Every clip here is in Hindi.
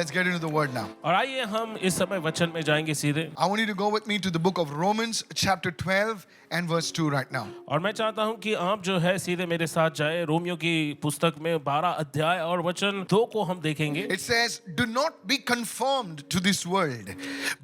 Let's get into the word now. और आइए हम इस समय वचन में जाएंगे सीधे। I want you to go with me to the book of Romans chapter 12 and verse 2 right now. और मैं चाहता हूं कि आप जो है सीधे मेरे साथ जाए। रोमियो की पुस्तक में 12 अध्याय और वचन 2 को हम देखेंगे। It says, do not be conformed to this world,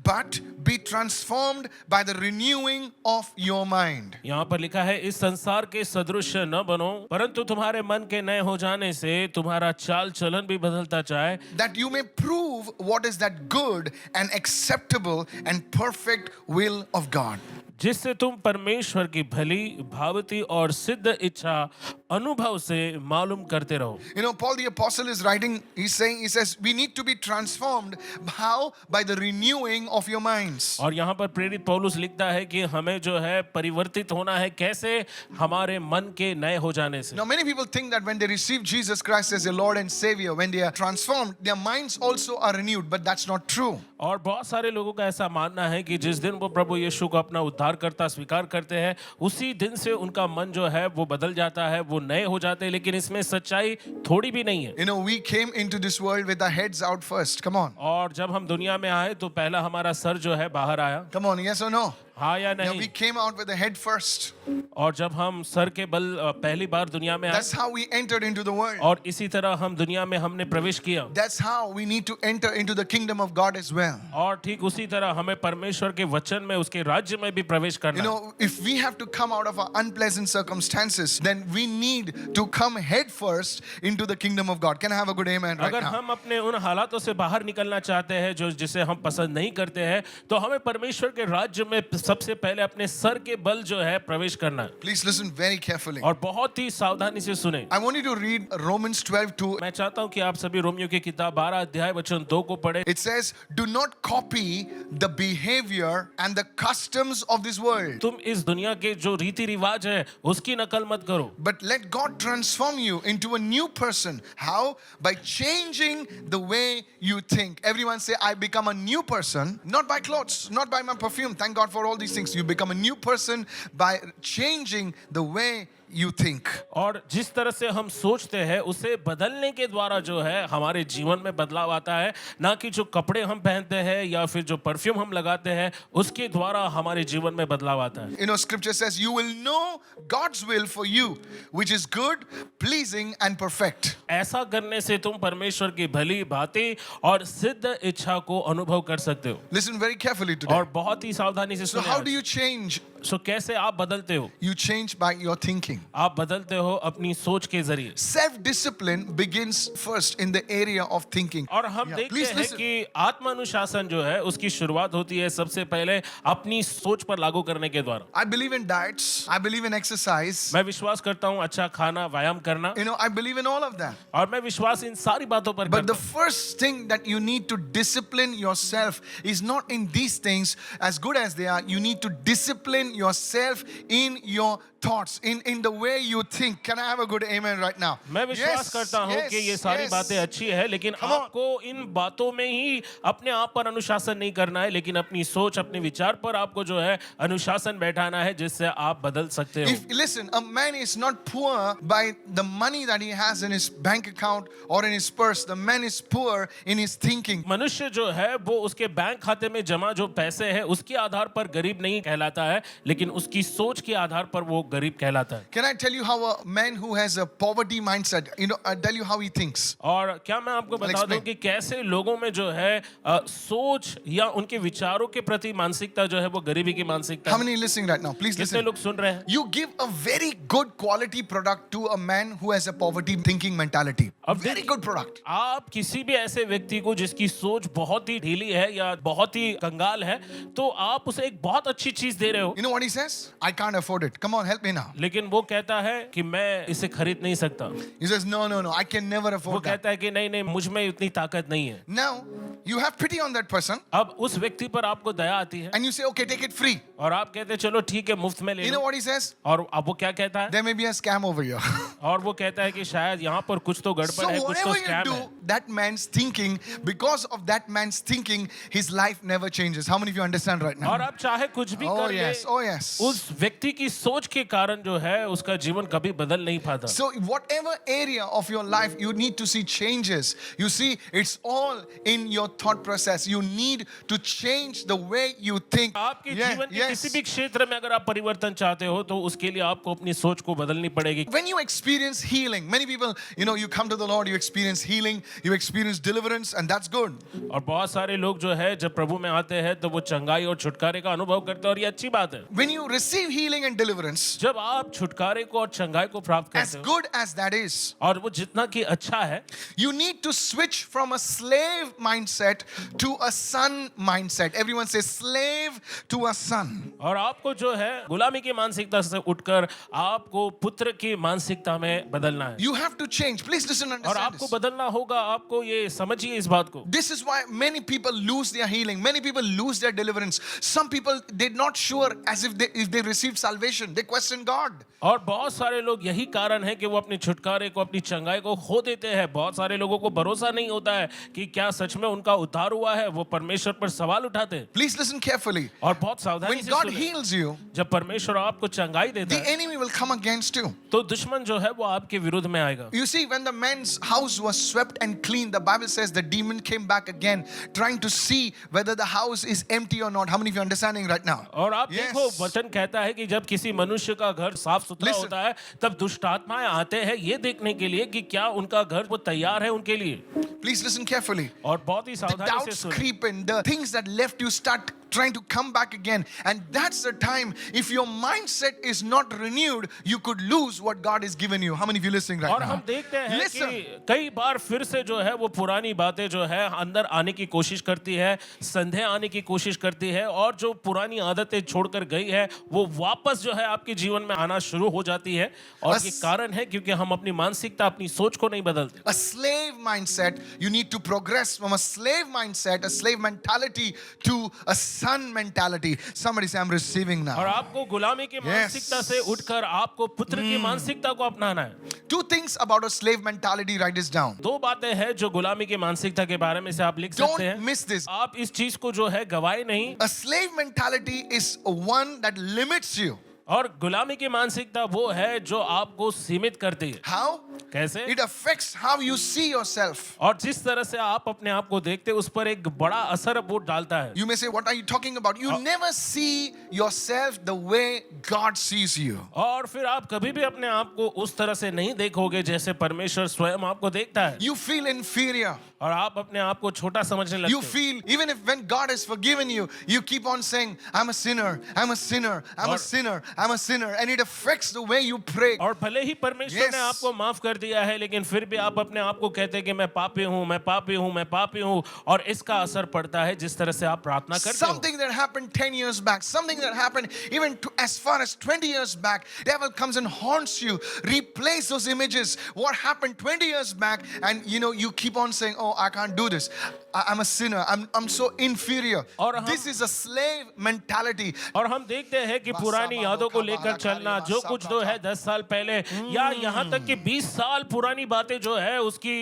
but be transformed by the renewing of your mind. यहाँ पर लिखा है, इस संसार के सदृश न बनो, परंतु तुम्हारे मन के नए हो जाने से तुम्हारा चाल चलन भी बदलता जाए, That you may prove what is that good and acceptable and perfect will of God. जिससे तुम परमेश्वर की भली भावती और सिद्ध इच्छा अनुभव से मालूम करते रहो। You know, Paul the apostle is writing, he says, we need to be transformed. How? By the renewing of your minds. और यहाँ पर प्रेरित पौलुस लिखता है कि हमें जो है परिवर्तित होना है, कैसे? हमारे मन के नए हो जाने से। Now, many people think that when they receive Jesus Christ as their Lord and Savior, when they are transformed, their minds also are renewed, but that's not true. और बहुत सारे लोगों का ऐसा मानना है कि जिस दिन वो प्रभु यीशु को अपना उद्धारकर्ता स्वीकार करते हैं, उसी दिन से उनका मन जो है वो बदल जाता है, वो नए हो जाते हैं, लेकिन इसमें सच्चाई थोड़ी भी नहीं है। You know, we came into this world with our heads out first. Come on. और जब हम दुनिया में आए तो पहला हमारा सर जो है बाहर आया। Come on, yes or no? हाँ या You know, नहीं? we came out with the head first. और जब हम सर के बल पहली बार दुनिया में आए, That's how we entered into the world. और इसी तरह हम दुनिया में हमने प्रवेश किया। That's how we need to enter into the kingdom of God as well. और ठीक उसी तरह हमें परमेश्वर के वचन में, उसके राज्य में भी प्रवेश You करना है। know, if we have to come out of our unpleasant circumstances, then we need to come head first into the kingdom of God. Can I have a good amen right अगर now? हम अपने उन हालातों से बाहर निकलना चाहते हैं जो जिसे हम पसंद नहीं करते हैं, तो हमें परमेश्वर के राज्य में सबसे पहले अपने सर के बल जो है प्रवेश करना है। Please listen very carefully. और बहुत ही सावधानी से सुने। I want you to read Romans 12:2. मैं चाहता हूं कि आप सभी रोमियो की किताब 12 अध्याय वचन 2 को पढ़े। It says, do not copy the behavior and the customs of this world, तुम इस दुनिया के जो रीति रिवाज है उसकी नकल मत करो, but let God transform you into a new person. How? By changing the way you think. Everyone say, I become a new person, not by clothes, not by my perfume. Thank God for all these things. You become a new person by changing the way you think. और जिस तरह से हम सोचते हैं उसे बदलने के द्वारा जो है हमारे जीवन में बदलाव आता है, ना कि जो कपड़े हम पहनते हैं या फिर जो परफ्यूम हम लगाते हैं उसके द्वारा हमारे जीवन में बदलाव आता है। You know, scripture says, you will know God's will for you, which is good, pleasing and perfect. ऐसा करने से तुम परमेश्वर की भली बातें और सिद्ध इच्छा को अनुभव कर सकते हो। Listen very carefully today. और बहुत ही सावधानी से So सुने। how do you change? सो कैसे आप बदलते हो? You change by your thinking. आप बदलते हो अपनी सोच के जरिए। Self-discipline begins first in the area of thinking. और हम देखते Please हैं listen. कि आत्मानुशासन जो है उसकी शुरुआत होती है सबसे पहले अपनी सोच पर लागू करने के द्वारा। I believe in diets. I believe in exercise. मैं विश्वास करता हूँ अच्छा खाना, व्यायाम करना, You know, I believe in all of that. और मैं विश्वास इन सारी बातों पर But करता the हूँ। first thing that you need to discipline yourself is not in these things, as good as they are. You need to discipline yourself in your thoughts, in the way you think. Can I have a good amen right now? मैं विश्वास करता हूँ कि ये सारी बातें अच्छी है, लेकिन Come on. आपको इन बातों में ही अपने आप पर अनुशासन नहीं करना है, लेकिन अपनी सोच, अपने विचार पर आपको जो है अनुशासन बैठाना है, जिससे आप बदल सकते हो। If listen, a man is not poor by the money that he has in his bank account or in his purse. The man is poor in his thinking. मनुष्य जो है वो उसके बैंक खाते में जमा जो पैसे हैं उसके आधार पर गरीब नहीं कहलाता है, लेकिन उसकी सोच के आधार पर वो गरीब कहलाता है। Can I tell you how a man who has a poverty mindset, I tell you how he thinks. और क्या मैं आपको बता दूं कि कैसे लोगों में जो है सोच या उनके विचारों के प्रति मानसिकता जो है वो गरीबी की मानसिकता How है। many listening right now? Please कितने listen. लोग सुन रहे हैं? You give a very good quality product to a man who has a poverty thinking mentality. A very good product. आप किसी भी ऐसे व्यक्ति को जिसकी सोच बहुत ही ढीली है या बहुत ही कंगाल है, तो आप उसे एक बहुत अच्छी चीज दे रहे हो, You know what he says? I can't afford it. Come on, help me now. लेकिन वो कहता है कि मैं इसे खरीद नहीं सकता। He says, no, I can never वो afford that. कहता है कि नहीं नहीं, मुझ में उतनी ताकत नहीं है। Now, you have pity on that person अब उस व्यक्ति पर आपको दया आती है and you say, okay, take it free. और आप कहते हैं चलो ठीक है, मुफ्त में ले You know low. what he says? और अब वो क्या कहता है? There may be a scam over here. और वो कहता है कि शायद यहाँ पर कुछ तो So गड़बड़ है, कुछ तो whatever you स्कैम do, है। that man's thinking, because of that man's thinking, his life never changes. How many of you understand right now? और आप चाहे कुछ भी Oh कर ले, yes, oh yes. उस व्यक्ति की सोच के कारण जो है उसका जीवन कभी बदल नहीं पाता। So, whatever area of your life you need to see changes, you see, it's all in your thought process. You need to change the way you think. आपके Yeah, जीवन के yes. किसी भी क्षेत्र में अगर आप परिवर्तन चाहते हो तो उसके लिए आपको अपनी सोच को बदलनी पड़ेगी। When you experience healing, many people, you come to the Lord, you experience healing, you experience deliverance, and that's good. और बहुत सारे लोग जो है जब प्रभु में आते हैं तो वो चंगाई और छुटकारे का अनुभव करते हैं और ये अच्छी बात है। When you receive healing and deliverance, जब आप छुटकारे को और चंगाई को प्राप्त as करते हो good as that is, और वो जितना कि अच्छा है, you need to switch from a slave mindset to a son mindset. Everyone say slave to a son. और आपको जो है गुलामी की मानसिकता से उठकर आपको पुत्र की मानसिकता में बदलना है। You have to change. Please listen and और understand आपको this. बदलना होगा, आपको ये समझिए इस बात को। This is why many people lose their healing. Many people lose their deliverance. Some people, they're not sure as if they received salvation. They question God. और बहुत सारे लोग यही कारण है कि वो अपने छुटकारे को, अपनी चंगाई को खो देते हैं। बहुत सारे लोगों को भरोसा नहीं होता है कि क्या सच में उनका उद्धार हुआ है। वो परमेश्वर पर सवाल उठाते हैं। Please listen carefully. और बहुत सावधानी When से God सुनें। heals you, जब परमेश्वर आपको चंगाई देता the है enemy will come against you. तो दुश्मन जो है वो आपके विरुद्ध में आएगा। You see, when the man's house was swept and cleaned, the Bible says the demon came back again, trying to see whether the house is empty or not. How many of you are understanding right now? और आप Yes. देखो वचन कहता है कि जब किसी मनुष्य का घर साफ सुथरा Listen. होता है तब दुष्ट आत्माएं आते हैं ये देखने के लिए कि क्या उनका घर वो तैयार है उनके लिए। Please listen carefully. और बहुत ही The सावधानी से doubts सुनें। creep in, the things that left you start trying to come back again, and that's the time, if your mindset is not renewed, you could lose what God has given you. How many of you listening right और now? हम देखते हैं Listen. कि कई बार फिर से जो है वो पुरानी बातें जो है अंदर आने की कोशिश करती है, संदेह आने की कोशिश करती है और जो पुरानी आदतें छोड़कर गई है वो वापस जो है आपके जीवन में आना शुरू हो जाती है और ये कारण है क्योंकि हम अपनी मानसिकता, अपनी सोच को नहीं बदलते। A slave mindset, you need to progress from a slave mindset, a slave mentality, to a son mentality. Somebody say, I'm receiving और now. आपको गुलामी की मानसिकता से उठकर आपको पुत्र की मानसिकता को अपनाना है। Two things about a slave mentality, write this down. दो बातें हैं जो गुलामी की मानसिकता के बारे में से आप लिख सकते Don't हैं। miss this. आप इस चीज को जो है गवाए नहीं। A slave mentality is one that limits you. और गुलामी की मानसिकता वो है जो आपको सीमित करती है। How? कैसे? It affects how you see yourself. और जिस तरह से आप अपने आप को देखते हैं उस पर एक बड़ा असर वो डालता है। You may say, what are you talking about? You never see yourself the way God sees you. और फिर आप कभी भी अपने आप को उस तरह से नहीं देखोगे जैसे परमेश्वर स्वयं आपको देखता है। You feel inferior. और आप अपने आप को छोटा समझने लगते You हो। feel, even if when God has forgiven you, you keep on saying, I'm a sinner, I'm a sinner, I'm a sinner, I'm a sinner. And it affects the way you pray. और भले ही परमेश्वर Yes. ने आपको माफ कर दिया है लेकिन फिर भी आप अपने आप को कहते हैं कि मैं पापी हूँ, मैं पापी हूँ, मैं पापी हूँ और इसका असर पड़ता है जिस तरह से आप प्रार्थना करते हो। Something that happened 10 years back, something that happened even as far as 20 years back, devil comes and haunts you, replace those images, what happened 20 years back, and you keep on saying, oh, I can't do this. I'm a sinner. I'm so inferior. और This is a slave mentality. और हम देखते हैं कि पुरानी यादों को लेकर चलना जो कुछ जो है 10 साल पहले या यहाँ तक कि 20 साल पुरानी बातें जो है उसकी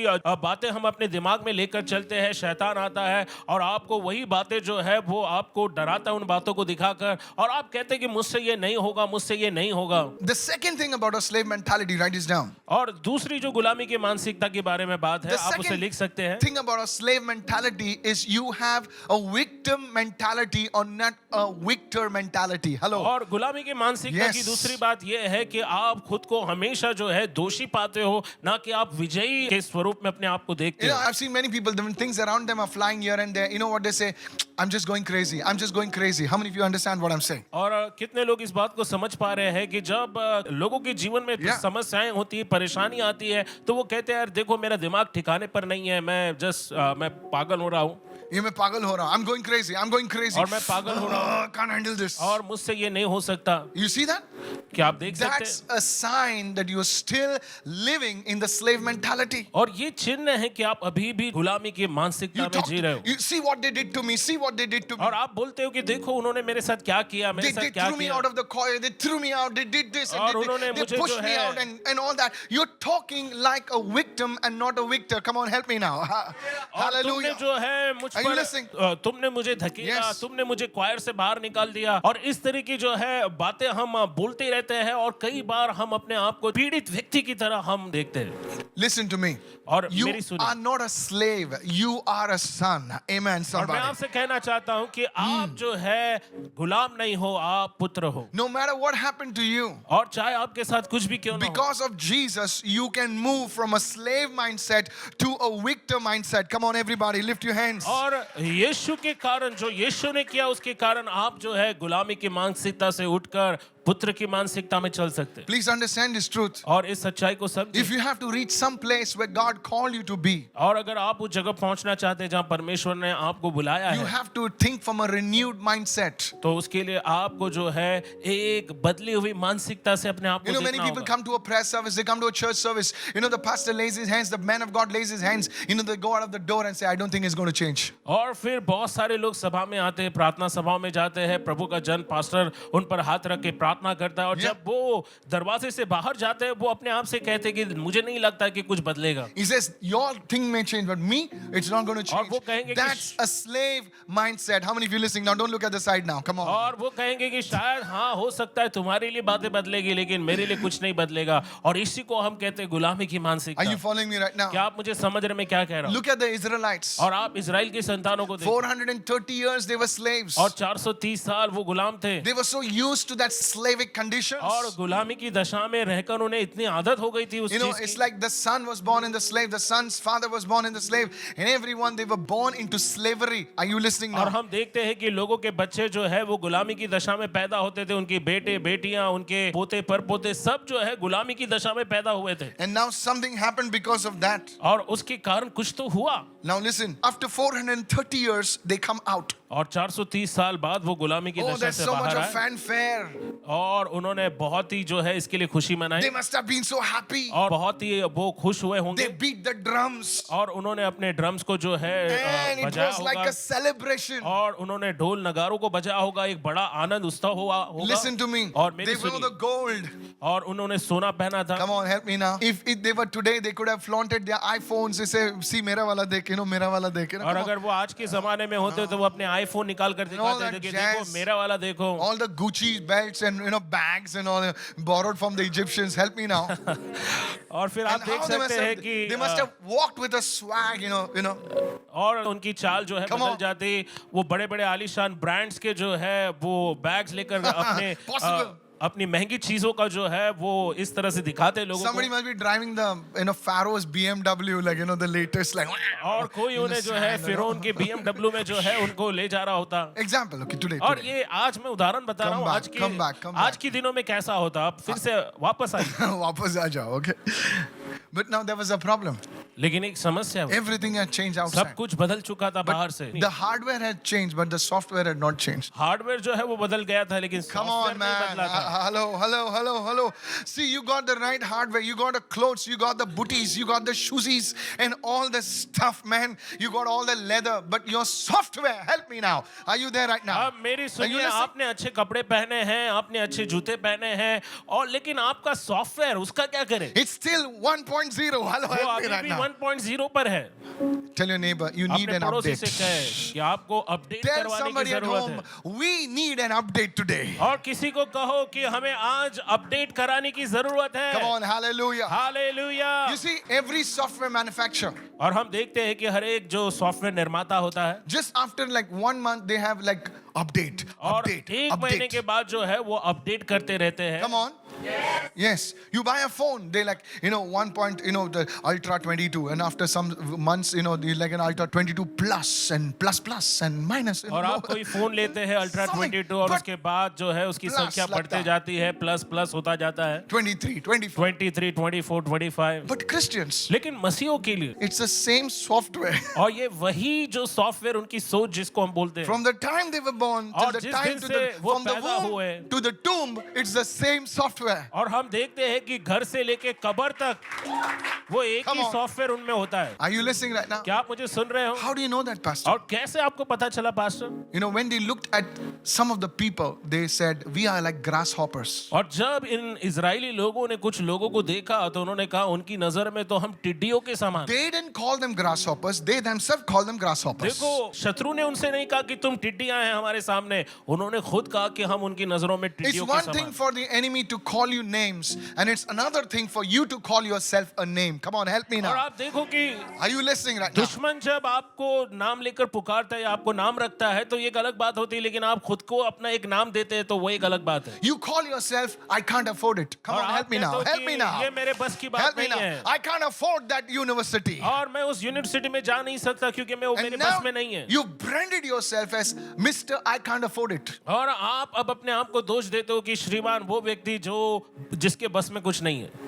बातें हम अपने दिमाग में लेकर चलते हैं। शैतान आता है और आपको वही बातें जो है वो आपको डराता है उन बातों को दिखाकर और आप कहते हैं कि मुझसे ये नहीं होगा, मुझसे ये नहीं होगा। The second thing about a slave mentality, write this down. और दूसरी जो गुलामी की मानसिकता के बारे में बात है The आप उसे लिख सकते हैं। thing about a slave mentality is you have a victim mentality or not a victor mentality. Hello. और गुलामी की मानसिकता की Yes. दूसरी बात यह है कि आप खुद को हमेशा जो है दोषी पाते हो ना कि आप विजयी के स्वरूप में अपने आप को देखते हो। I've seen many people, when things around them are flying here and there, you know what they say? I'm just going crazy. I'm just going crazy. How many of you understand what I'm saying? और कितने लोग इस बात को समझ पा रहे हैं कि जब लोगों के जीवन में Yeah. समस्याएं होती है, परेशानी आती है तो वो कहते हैं यार देखो मेरा दिमाग ठिकाने पर नहीं है, मैं पागल हो रहा हूँ ये मैं पागल हो रहा हूँ. I'm going crazy. I'm going crazy. और मैं पागल हो रहा हूँ Can't handle this. और मुझसे ये नहीं हो सकता। You see that? क्या आप देख सकते That's हैं? a sign that you're still living in the slave mentality. और ये चिन्ह है कि आप अभी भी गुलामी की मानसिकता You में जी रहे हो। you see what they did to me. See what they did to me. और आप बोलते हो कि देखो उन्होंने मेरे साथ क्या किया, मेरे They साथ क्या threw me किया out of the choir. They threw me out. They did this और and उन्होंने they मुझे pushed जो me है- out and all that. You're talking like a victim and not a victor. Come on, help me now. और तुमने Hallelujah. जो है मुझ Are you पर listening? तुमने मुझे धकेला, Yes. तुमने मुझे क्वायर से बाहर निकाल दिया और इस तरह की जो है बातें हम बोलते रहते लेते हैं और कई बार हम अपने आप को पीड़ित व्यक्ति की तरह हम देखते हैं। Listen to me. और You मेरी सुनिए। are not a slave. You are a son. Amen, और मैं somebody. आपसे कहना चाहता हूं कि आप जो है गुलाम नहीं हो, आप पुत्र हो। No matter what happened to you, और चाहे आपके साथ कुछ भी क्यों ना हो, because of Jesus, you can move from a slave mindset to a victor mindset. Come on, everybody, lift your hands. और यीशु के कारण, जो यीशु ने किया उसके कारण आप जो है गुलामी की मानसिकता से उठकर पुत्र की मानसिकता में चल सकते हैं। Please understand this truth. और इस सच्चाई को समझिए। If you have to reach some place where God called you to be, और अगर आप उस जगह पहुंचना चाहते हैं जहां परमेश्वर ने आपको बुलाया you है, have to think from a renewed mindset. तो उसके लिए आपको जो है एक बदली हुई मानसिकता से अपने आप को You know, many देखना people होगा। come to a prayer service, they come to a church service. You know, the pastor lays his hands, the man of God lays his hands. You know, they go out of the door and say, I don't think it's going to change. और फिर बहुत सारे लोग सभा में आते हैं, प्रार्थना सभा में जाते हैं, प्रभु का जन पास्टर उन पर हाथ रख के प्रार्थना करता है और जब वो दरवाजे से बाहर जाते हैं वो अपने आप से कहते हैं कि मुझे नहीं लगता कि कुछ बदलेगा। He says, your thing may change, but me, it's not going to और change. वो कहेंगे कि That's a slave mindset. How many of you listening now? Don't look at the side now. Come on. और वो कहेंगे कि शायद हाँ हो सकता है तुम्हारे लिए बातें बदलेगी लेकिन मेरे लिए कुछ नहीं बदलेगा। और इसी को हम कहते हैं गुलामी की Are मानसिकता। you following me right now? क्या आप मुझे समझ रहे मैं क्या कह रहा हूँ? Look at the Israelites. और आप इजराइल की संतानों को देखो 430 years they were slaves. और 430 साल वो गुलाम थे They were so used to that slavic conditions. और गुलामी की दशा में रहकर उन्हें इतनी आदत हो गई थी उस You know, चीज it's की। like the son was born in the slave, the son's father was born in the slave, and everyone they were born into slavery. Are you listening और now? हम देखते हैं कि लोगों के बच्चे जो है वो गुलामी की दशा में पैदा होते थे, उनके बेटे बेटियां उनके पोते परपोते सब जो है गुलामी की दशा में पैदा हुए थे। And now something happened because of that. और उसके कारण कुछ तो हुआ। Now listen, after 430 years, they come out. और 430 साल बाद वो गुलामी की Oh, दशा there's से so much बाहर of आए fanfare. और उन्होंने बहुत ही जो है इसके लिए खुशी मनाई They must have been so happy. और बहुत ही वो खुश हुए होंगे They beat the drums. और उन्होंने अपने ड्रम्स को जो है And it बजाया was like होगा a celebration. और उन्होंने ढोल नगारों को बजाया होगा, एक बड़ा आनंद उत्सव हुआ होगा। Listen to me. और They मेरी wore the सुनिए, gold. और उन्होंने सोना पहना था। Come on, help me now. If they were today, they could have flaunted their iPhones. They say, see, मेरा वाला देख, मेरा वाला देख. और अगर वो आज के जमाने में होते तो वो अपने आईफोन निकाल कर all दिखाते that थे कि jazz. देखो मेरा वाला देखो। All the Gucci belts and bags and all borrowed from the Egyptians. Help me now. और फिर आप And देख how they सकते हैं कि they must have walked with a swag, you know. और उनकी चाल जो है Come बदल on. जाती, वो बड़े बड़े आलीशान ब्रांड्स के जो है वो बैग्स लेकर अपने Possible. अपनी महंगी चीजों का जो है वो इस तरह से दिखाते लोगों Somebody को। must be driving the Pharaoh's BMW, like the latest, like. और कोई उन्हें जो है फिरौन के BMW में जो है उनको ले जा रहा होता। Example, okay, today. और ये आज मैं उदाहरण बता रहा Come हूँ back, come back, come आज back. के दिनों में कैसा होता। आप फिर से वापस आइए। वापस आ जाओ, okay. But now there was a problem. लेकिन एक समस्या हुई। Everything had changed सब outside. कुछ बदल चुका था बाहर से। The hardware had changed, but the software had not changed. Hardware जो है वो बदल गया था लेकिन Come सॉफ्टवेयर on, नहीं man. बदला था। Hello. See, you got the right hardware. You got the clothes. You got the booties. You got the shoesies and all the stuff, man. You got all the leather. But your software, help me now. Are you there right now? अब मेरी Are you सुनिए, listening? आपने अच्छे कपड़े पहने हैं, आपने अच्छे जूते पहने हैं और लेकिन आपका सॉफ्टवेयर उसका क्या करे? It's still 1.0. Hello, वो help me अभी right भी now. 1.0 पर है। Tell your neighbor, you need अपने an पड़ोसी से update. कहे कि आपको अपडेट Tell करवाने की somebody at जरूरत home, है। we need an update today. और किसी को कहो कि हमें आज अपडेट कराने की जरूरत है। Come on, hallelujah. Hallelujah. You see, every software manufacturer, और हम देखते हैं कि हर एक जो सॉफ्टवेयर निर्माता होता है just after like 1 month, they have like update. और एक महीने के बाद जो है वो अपडेट करते रहते हैं। Come on. Yes. You buy a phone, they like, 1 point, the Ultra 22. And after some months, they like an Ultra 22 plus and plus and minus. और आप कोई फोन लेते हैं अल्ट्रा 22 और उसके बाद जो है उसकी Plus संख्या बढ़ते लगता है। जाती है, प्लस होता जाता है 23, 24. 23, 24, 25। But Christians, लेकिन मसीहों के लिए it's the same software. और ये वही जो सॉफ्टवेयर उनकी सोच जिसको हम बोलते हैं From the time they were born till और the जिस time दिन से वो from the पैदा womb हुए। to the tomb, it's the same software. और हम देखते हैं कि घर से लेके कब्र तक वो एक Come ही on. सॉफ्टवेयर उनमें होता है। Are you listening right now? क्या आप मुझे सुन रहे हो? How do you know that, Pastor? और कैसे आपको पता चला pastor? When they looked at some of the people, they said, we are like grasshoppers. और जब इन इजरायली लोगों ने कुछ लोगों को देखा तो उन्होंने कहा उनकी नजर में तो हम टिड्डियों के समान। They didn't call them grasshoppers. They themselves called them grasshoppers. देखो, शत्रु ने उनसे नहीं कहा कि तुम टिड्डियां हैं हमारे सामने, उन्होंने खुद कहा कि हम उनकी नजरों में It's टिड्डियों के one thing समान। for the enemy to call call you names, and it's another thing for you to call yourself a name. Come on, help me और now. आप देखो कि Are you listening right now? दुश्मन जब आपको नाम लेकर पुकारता है या आपको नाम रखता है तो ये एक अलग बात होती है, लेकिन आप खुद को अपना एक नाम देते हैं तो वो एक अलग बात है। You call yourself, I can't afford it. Come और on, आप help me कहते now. हो Help कि me now. ये मेरे बस की बात Help me नहीं now. है I can't afford that university. और मैं उस यूनिवर्सिटी में जा नहीं सकता क्योंकि मैं वो मेरे And बस now में नहीं है। you branded yourself as Mr. I can't afford it. और आप अब अपने आप को दोष देते हो कि श्रीमान वो व्यक्ति जो जिसके बस में कुछ नहीं है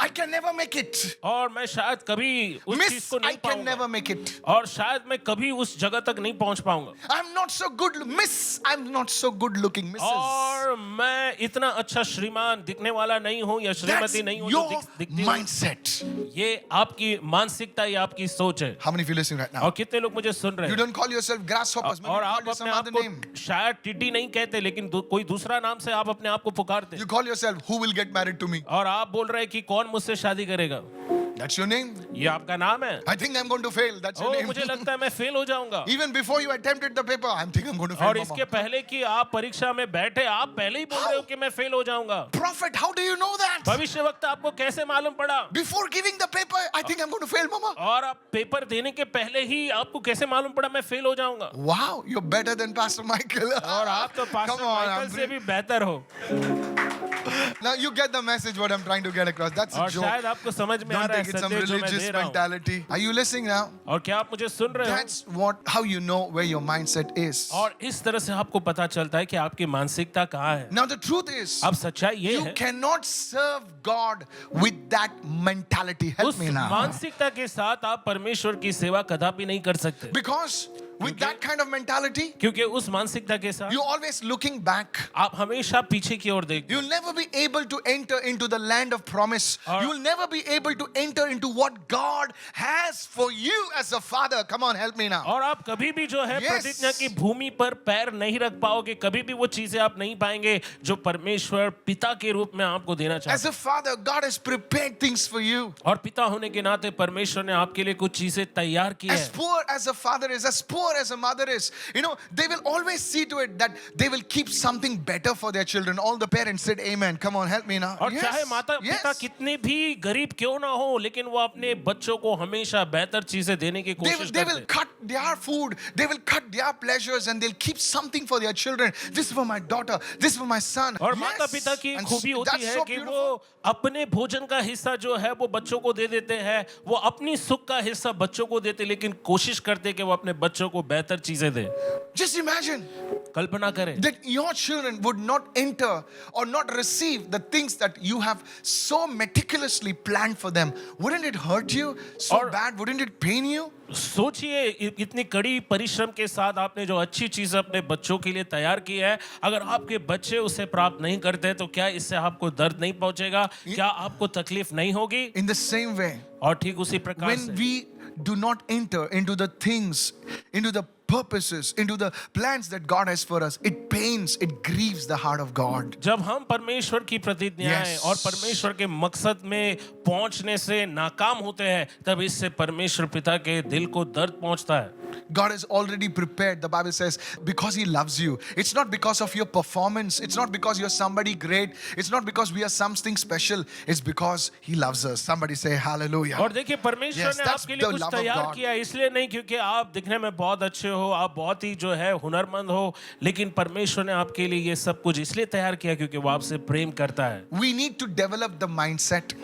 I can never make it. और मैं शायद कभी उस चीज Miss, को I नहीं can never पाऊंगा make it. और शायद मैं कभी उस जगह तक नहीं पहुंच पाऊंगा I'm not so good. Miss, I'm not so good looking. Mrs. और मैं इतना अच्छा श्रीमान दिखने वाला नहीं हूँ या That's श्रीमती नहीं हूँ जो your दिखती हूँ। mindset. ये आपकी मानसिकता या आपकी सोच है। How many of you listening right now? और कितने लोग मुझे सुन रहे You हैं don't call yourself grasshoppers. Maybe और you आप call you some अपने आप other को name. शायद टिड्डी नहीं कहते लेकिन कोई दूसरा नाम से आप अपने आप को पुकारते You call yourself, who will get married to me? और आप बोल रहे हैं कि कौन मुझसे शादी करेगा। That's your name. ये आपका नाम है। I think I'm going to fail. That's your O name. मुझे लगता है मैं फेल हो जाऊंगा। Even before you attempted the paper, I think I'm going to fail. और Mama. इसके पहले कि आप परीक्षा में बैठे आप पहले ही बोल रहे हो कि मैं फेल हो जाऊंगा। Prophet, how do you know that? भविष्य वक्त आपको कैसे मालूम पड़ा? Before giving the paper, I think I'm going to fail, Mama. और आप पेपर देने के पहले ही आपको कैसे मालूम पड़ा मैं फेल हो जाऊंगा? Wow, you're better than Pastor Michael. और आप तो पास्टर Come on, माइकल से भी बेहतर हो। Now you get the message what I'm trying to get across. That's a और joke. शायद आपको समझ में आ Don't रहा है take it some संदेश जो मैं religious दे रहा हूँ। mentality. Are you listening now? और क्या आप मुझे सुन रहे हो? That's how you know where your mindset is. और इस तरह से आपको पता चलता है कि आपकी मानसिकता कहाँ है। Now the truth is, अब सच्चाई ये you है cannot serve God with that mentality. Help उस me now. मानसिकता के साथ आप परमेश्वर की सेवा कदापि नहीं कर सकते Because with that kind of mentality, क्योंकि उस मानसिकता के साथ you're always looking back. आप हमेशा पीछे की ओर देखते You'll never be able to enter into the land of promise. Or- You'll never be able to enter into what God has for you as a father. Come on, help me now. और आप कभी भी जो है Yes. प्रतिज्ञा की भूमि पर पैर नहीं रख पाओगे, कभी भी वो चीजें आप नहीं पाएंगे जो परमेश्वर पिता के रूप में आपको देना As चाहता a father, God has prepared things for you. है। और पिता होने के नाते परमेश्वर ने आपके लिए कुछ चीजें तैयार की As है। poor as a father is, as poor as a mother is, they will always see to it that they will keep something better for their children. All the parents said, Amen. Come on, help me now. और चाहे माता पिता yes. कितने भी गरीब क्यों ना हो, लेकिन वो अपने बच्चों को हमेशा बेहतर चीजें देने की कोशिश They करते will हैं। cut their food, they will cut their pleasures, and they'll keep something for their children. This is for my daughter, this is for my son. और Yes. माता पिता की And खूबी होती that's है so कि beautiful. वो अपने भोजन का हिस्सा जो है वो बच्चों को दे देते हैं, वो अपनी सुख का हिस्सा बच्चों को देते, लेकिन कोशिश करते कि वो अपने बच्चों को बेहतर चीजें दे। Just imagine कल्पना करें that your children would not enter or not receive the things that you have so meticulously planned for them. Wouldn't it hurt you so और- bad? Wouldn't it pain you? सोचिए इतनी कड़ी परिश्रम के साथ आपने जो अच्छी चीज अपने बच्चों के लिए तैयार की है, अगर आपके बच्चे उसे प्राप्त नहीं करते तो क्या इससे आपको दर्द नहीं पहुंचेगा? क्या आपको तकलीफ नहीं होगी? In the same way, और ठीक उसी प्रकार when से we do not enter into the things, into the purposes, into the plans that God has for us, it pains, it grieves the heart of God. जब हम परमेश्वर की प्रतिज्ञाएं Yes. और परमेश्वर के मकसद में पहुंचने से नाकाम होते हैं, तब इससे परमेश्वर पिता के दिल को दर्द पहुंचता है। God has already prepared, the Bible says, because He loves you. It's not because of your performance. It's not because you're somebody great. It's not because we are something special. It's because He loves us. Somebody say hallelujah. और देखिए परमेश्वर Yes, ने that's आपके the लिए कुछ love of तैयार God. किया है, इसलिए नहीं क्योंकि आप दिखने में बहुत अच्छे हो, आप बहुत ही जो है हुनरमंद हो, लेकिन परमेश्वर ने आपके लिए ये सब कुछ इसलिए तैयार किया क्योंकि वो आपसे प्रेम करता है। We need to develop the mindset.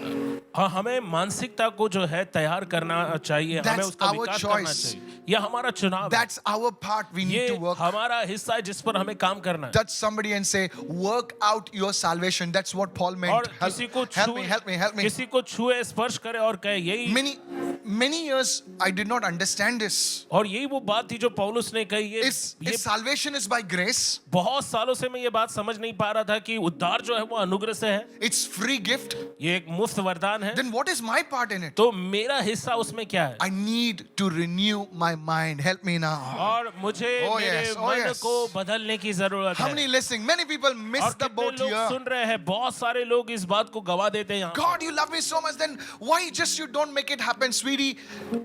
हाँ, हमें मानसिकता को जो है तैयार करना चाहिए, हमें That's उसका our विकास करना choice. चाहिए। यह हमारा चुनाव है, That's our part. We need ये to work. हमारा हिस्सा है जिस पर हमें काम करना है। Touch somebody and say, work out your salvation. That's what Paul meant. और Help, किसी को help me, help me, help me. किसी को छुए स्पर्श करे और कहे यही Many years I did not understand this. और यही वो बात थी जो पौलुस ने कही। ये Is salvation is by grace. बहुत सालों से मैं ये बात समझ नहीं पा रहा था कि उद्धार जो है वो अनुग्रह से है, It's free gift. ये एक मुफ्त वरदान है। Then what is my part in it? तो मेरा हिस्सा उसमें क्या है? I need to renew my mind. Help me now. और मुझे Oh, मेरे yes, oh, मन yes. को बदलने की जरूरत How है। many listening? Many people miss और the कितने boat लोग here. सुन रहे हैं, बहुत सारे लोग इस बात को गवा देते हैं यहाँ। God, you love me so much. Then why just you don't make it happen, sweetie? already,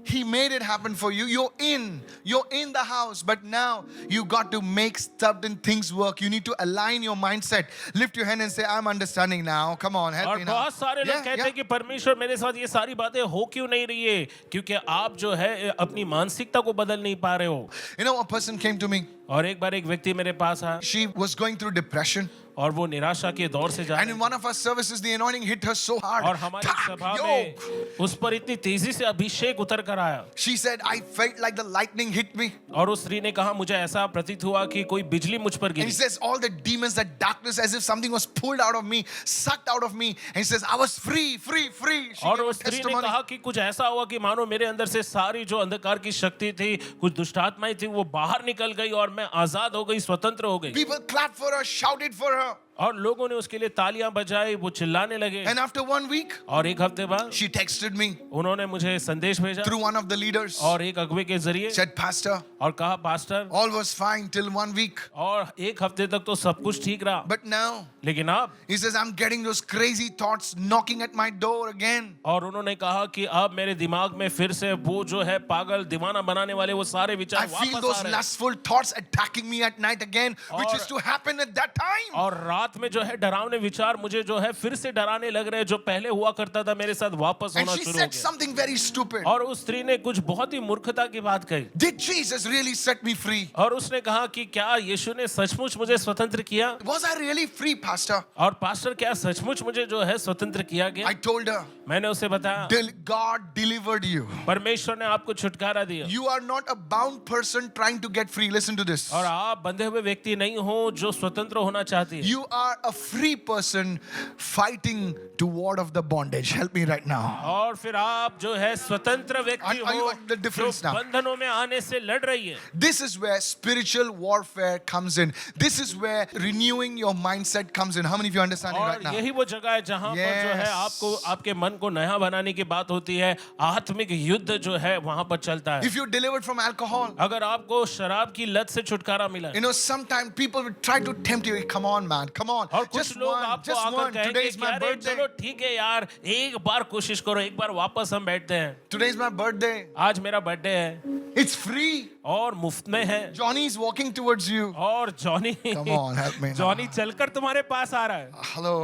He made it happen for you. You're in the house, but now you got to make certain things work. You need to align your mindset. Lift your hand and say, I'm understanding now. Come on, help और me now. बहुत सारे लोग कहते हैं कि परमेश्वर मेरे साथ ये सारी बातें हो क्यों नहीं रही है, क्योंकि आप जो है अपनी मानसिकता को बदल नहीं पा रहे हो। You know, a person came to me. और एक बार एक व्यक्ति मेरे पास आया She was going through depression. और वो निराशा के दौर से जा And in one of our services, the anointing hit her so hard. और हमारी सभा में उस पर इतनी तेजी से अभिषेक उतर कर आया She said, I felt like the lightning hit me. और उस स्त्री ने कहा मुझे ऐसा प्रतीत हुआ कि कोई बिजली मुझ पर And he Giri says, all the demons, that darkness, as if something was pulled out of me, sucked out of me. And he says, I was free. She और gave वो a स्त्री ने testimony. कहा कि कुछ ऐसा हुआ कि मानो मेरे अंदर से सारी जो अंधकार की शक्ति थी, कुछ दुष्टात्माएं थी, वो बाहर निकल गई और मैं आजाद हो गई, स्वतंत्र हो गई। People clapped for her, shouted for her. और लोगों ने उसके लिए तालियां बजाई, वो चिल्लाने लगे। And after 1 week, और एक हफ्ते बाद she texted me उन्होंने मुझे संदेश भेजा through one of the leaders. और एक अगुवे के जरिए Said, Pastor, और कहा pastor, all was fine till 1 week. और एक हफ्ते तक तो सब कुछ ठीक रहा, But now, लेकिन अब he says, I'm getting those crazy thoughts knocking at my door again. और उन्होंने कहा कि अब मेरे दिमाग में फिर से वो जो है पागल दीवाना बनाने वाले वो सारे I विचार feel वापस आ those रहे हैं। lustful thoughts attacking me at night again, which और- used to happen at that time. और रात में जो है डरावने विचार मुझे जो है फिर से डराने लग रहे हैं, जो पहले हुआ करता था मेरे साथ वापस And होना she शुरू हो said गया। something very stupid. और उस स्त्री ने कुछ बहुत ही मूर्खता की बात कही Did Jesus really set me free? और उसने कहा कि क्या यीशु ने सचमुच मुझे स्वतंत्र किया? Was I really free, Pastor? और पास्टर क्या सचमुच मुझे जो है स्वतंत्र किया गया? I told her, मैंने उसे बताया God delivered you. परमेश्वर ने आपको छुटकारा दिया You are not a bound person trying to get free. Listen to this. और आप बंधे हुए व्यक्ति नहीं हो जो स्वतंत्र होना चाहती है। You are a free person fighting toward of the bondage. Help me right now. और फिर आप जो है स्वतंत्र व्यक्ति Are you हो at the जो difference now? बंधनों में आने से लड़ रही है। This is where spiritual warfare comes in. This is where renewing your mindset comes in. How many of you understand it और right now? यही वो जगह है जहां पर जो है Yes. आपको आपके मन को नया बनाने की बात होती है। आत्मिक युद्ध जो है वहां पर चलता है। If you're delivered from alcohol, अगर आपको शराब की लत से छुटकारा मिला you know, sometimes people will try to tempt you. Come on, man. Come on. और कुछ Just लोग one. आपको Just आकर one. कहेंगे Today is कि my अरे birthday. चलो ठीक है यार, एक बार कोशिश करो, एक बार वापस हम बैठते हैं। Today is my birthday. आज मेरा बर्थडे है It's free. और मुफ्त में है। Johnny is walking towards you. और Johnny Come on, help me now. Johnny चलकर तुम्हारे पास आ रहा है। Hello.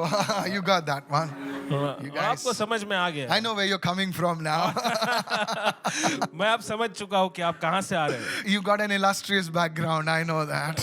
You got that one. You guys. आपको समझ में आ गया। I know where you're coming from now. मैं अब समझ चुका हूँ कि आप कहाँ से आ रहे हैं You got an illustrious background. I know that.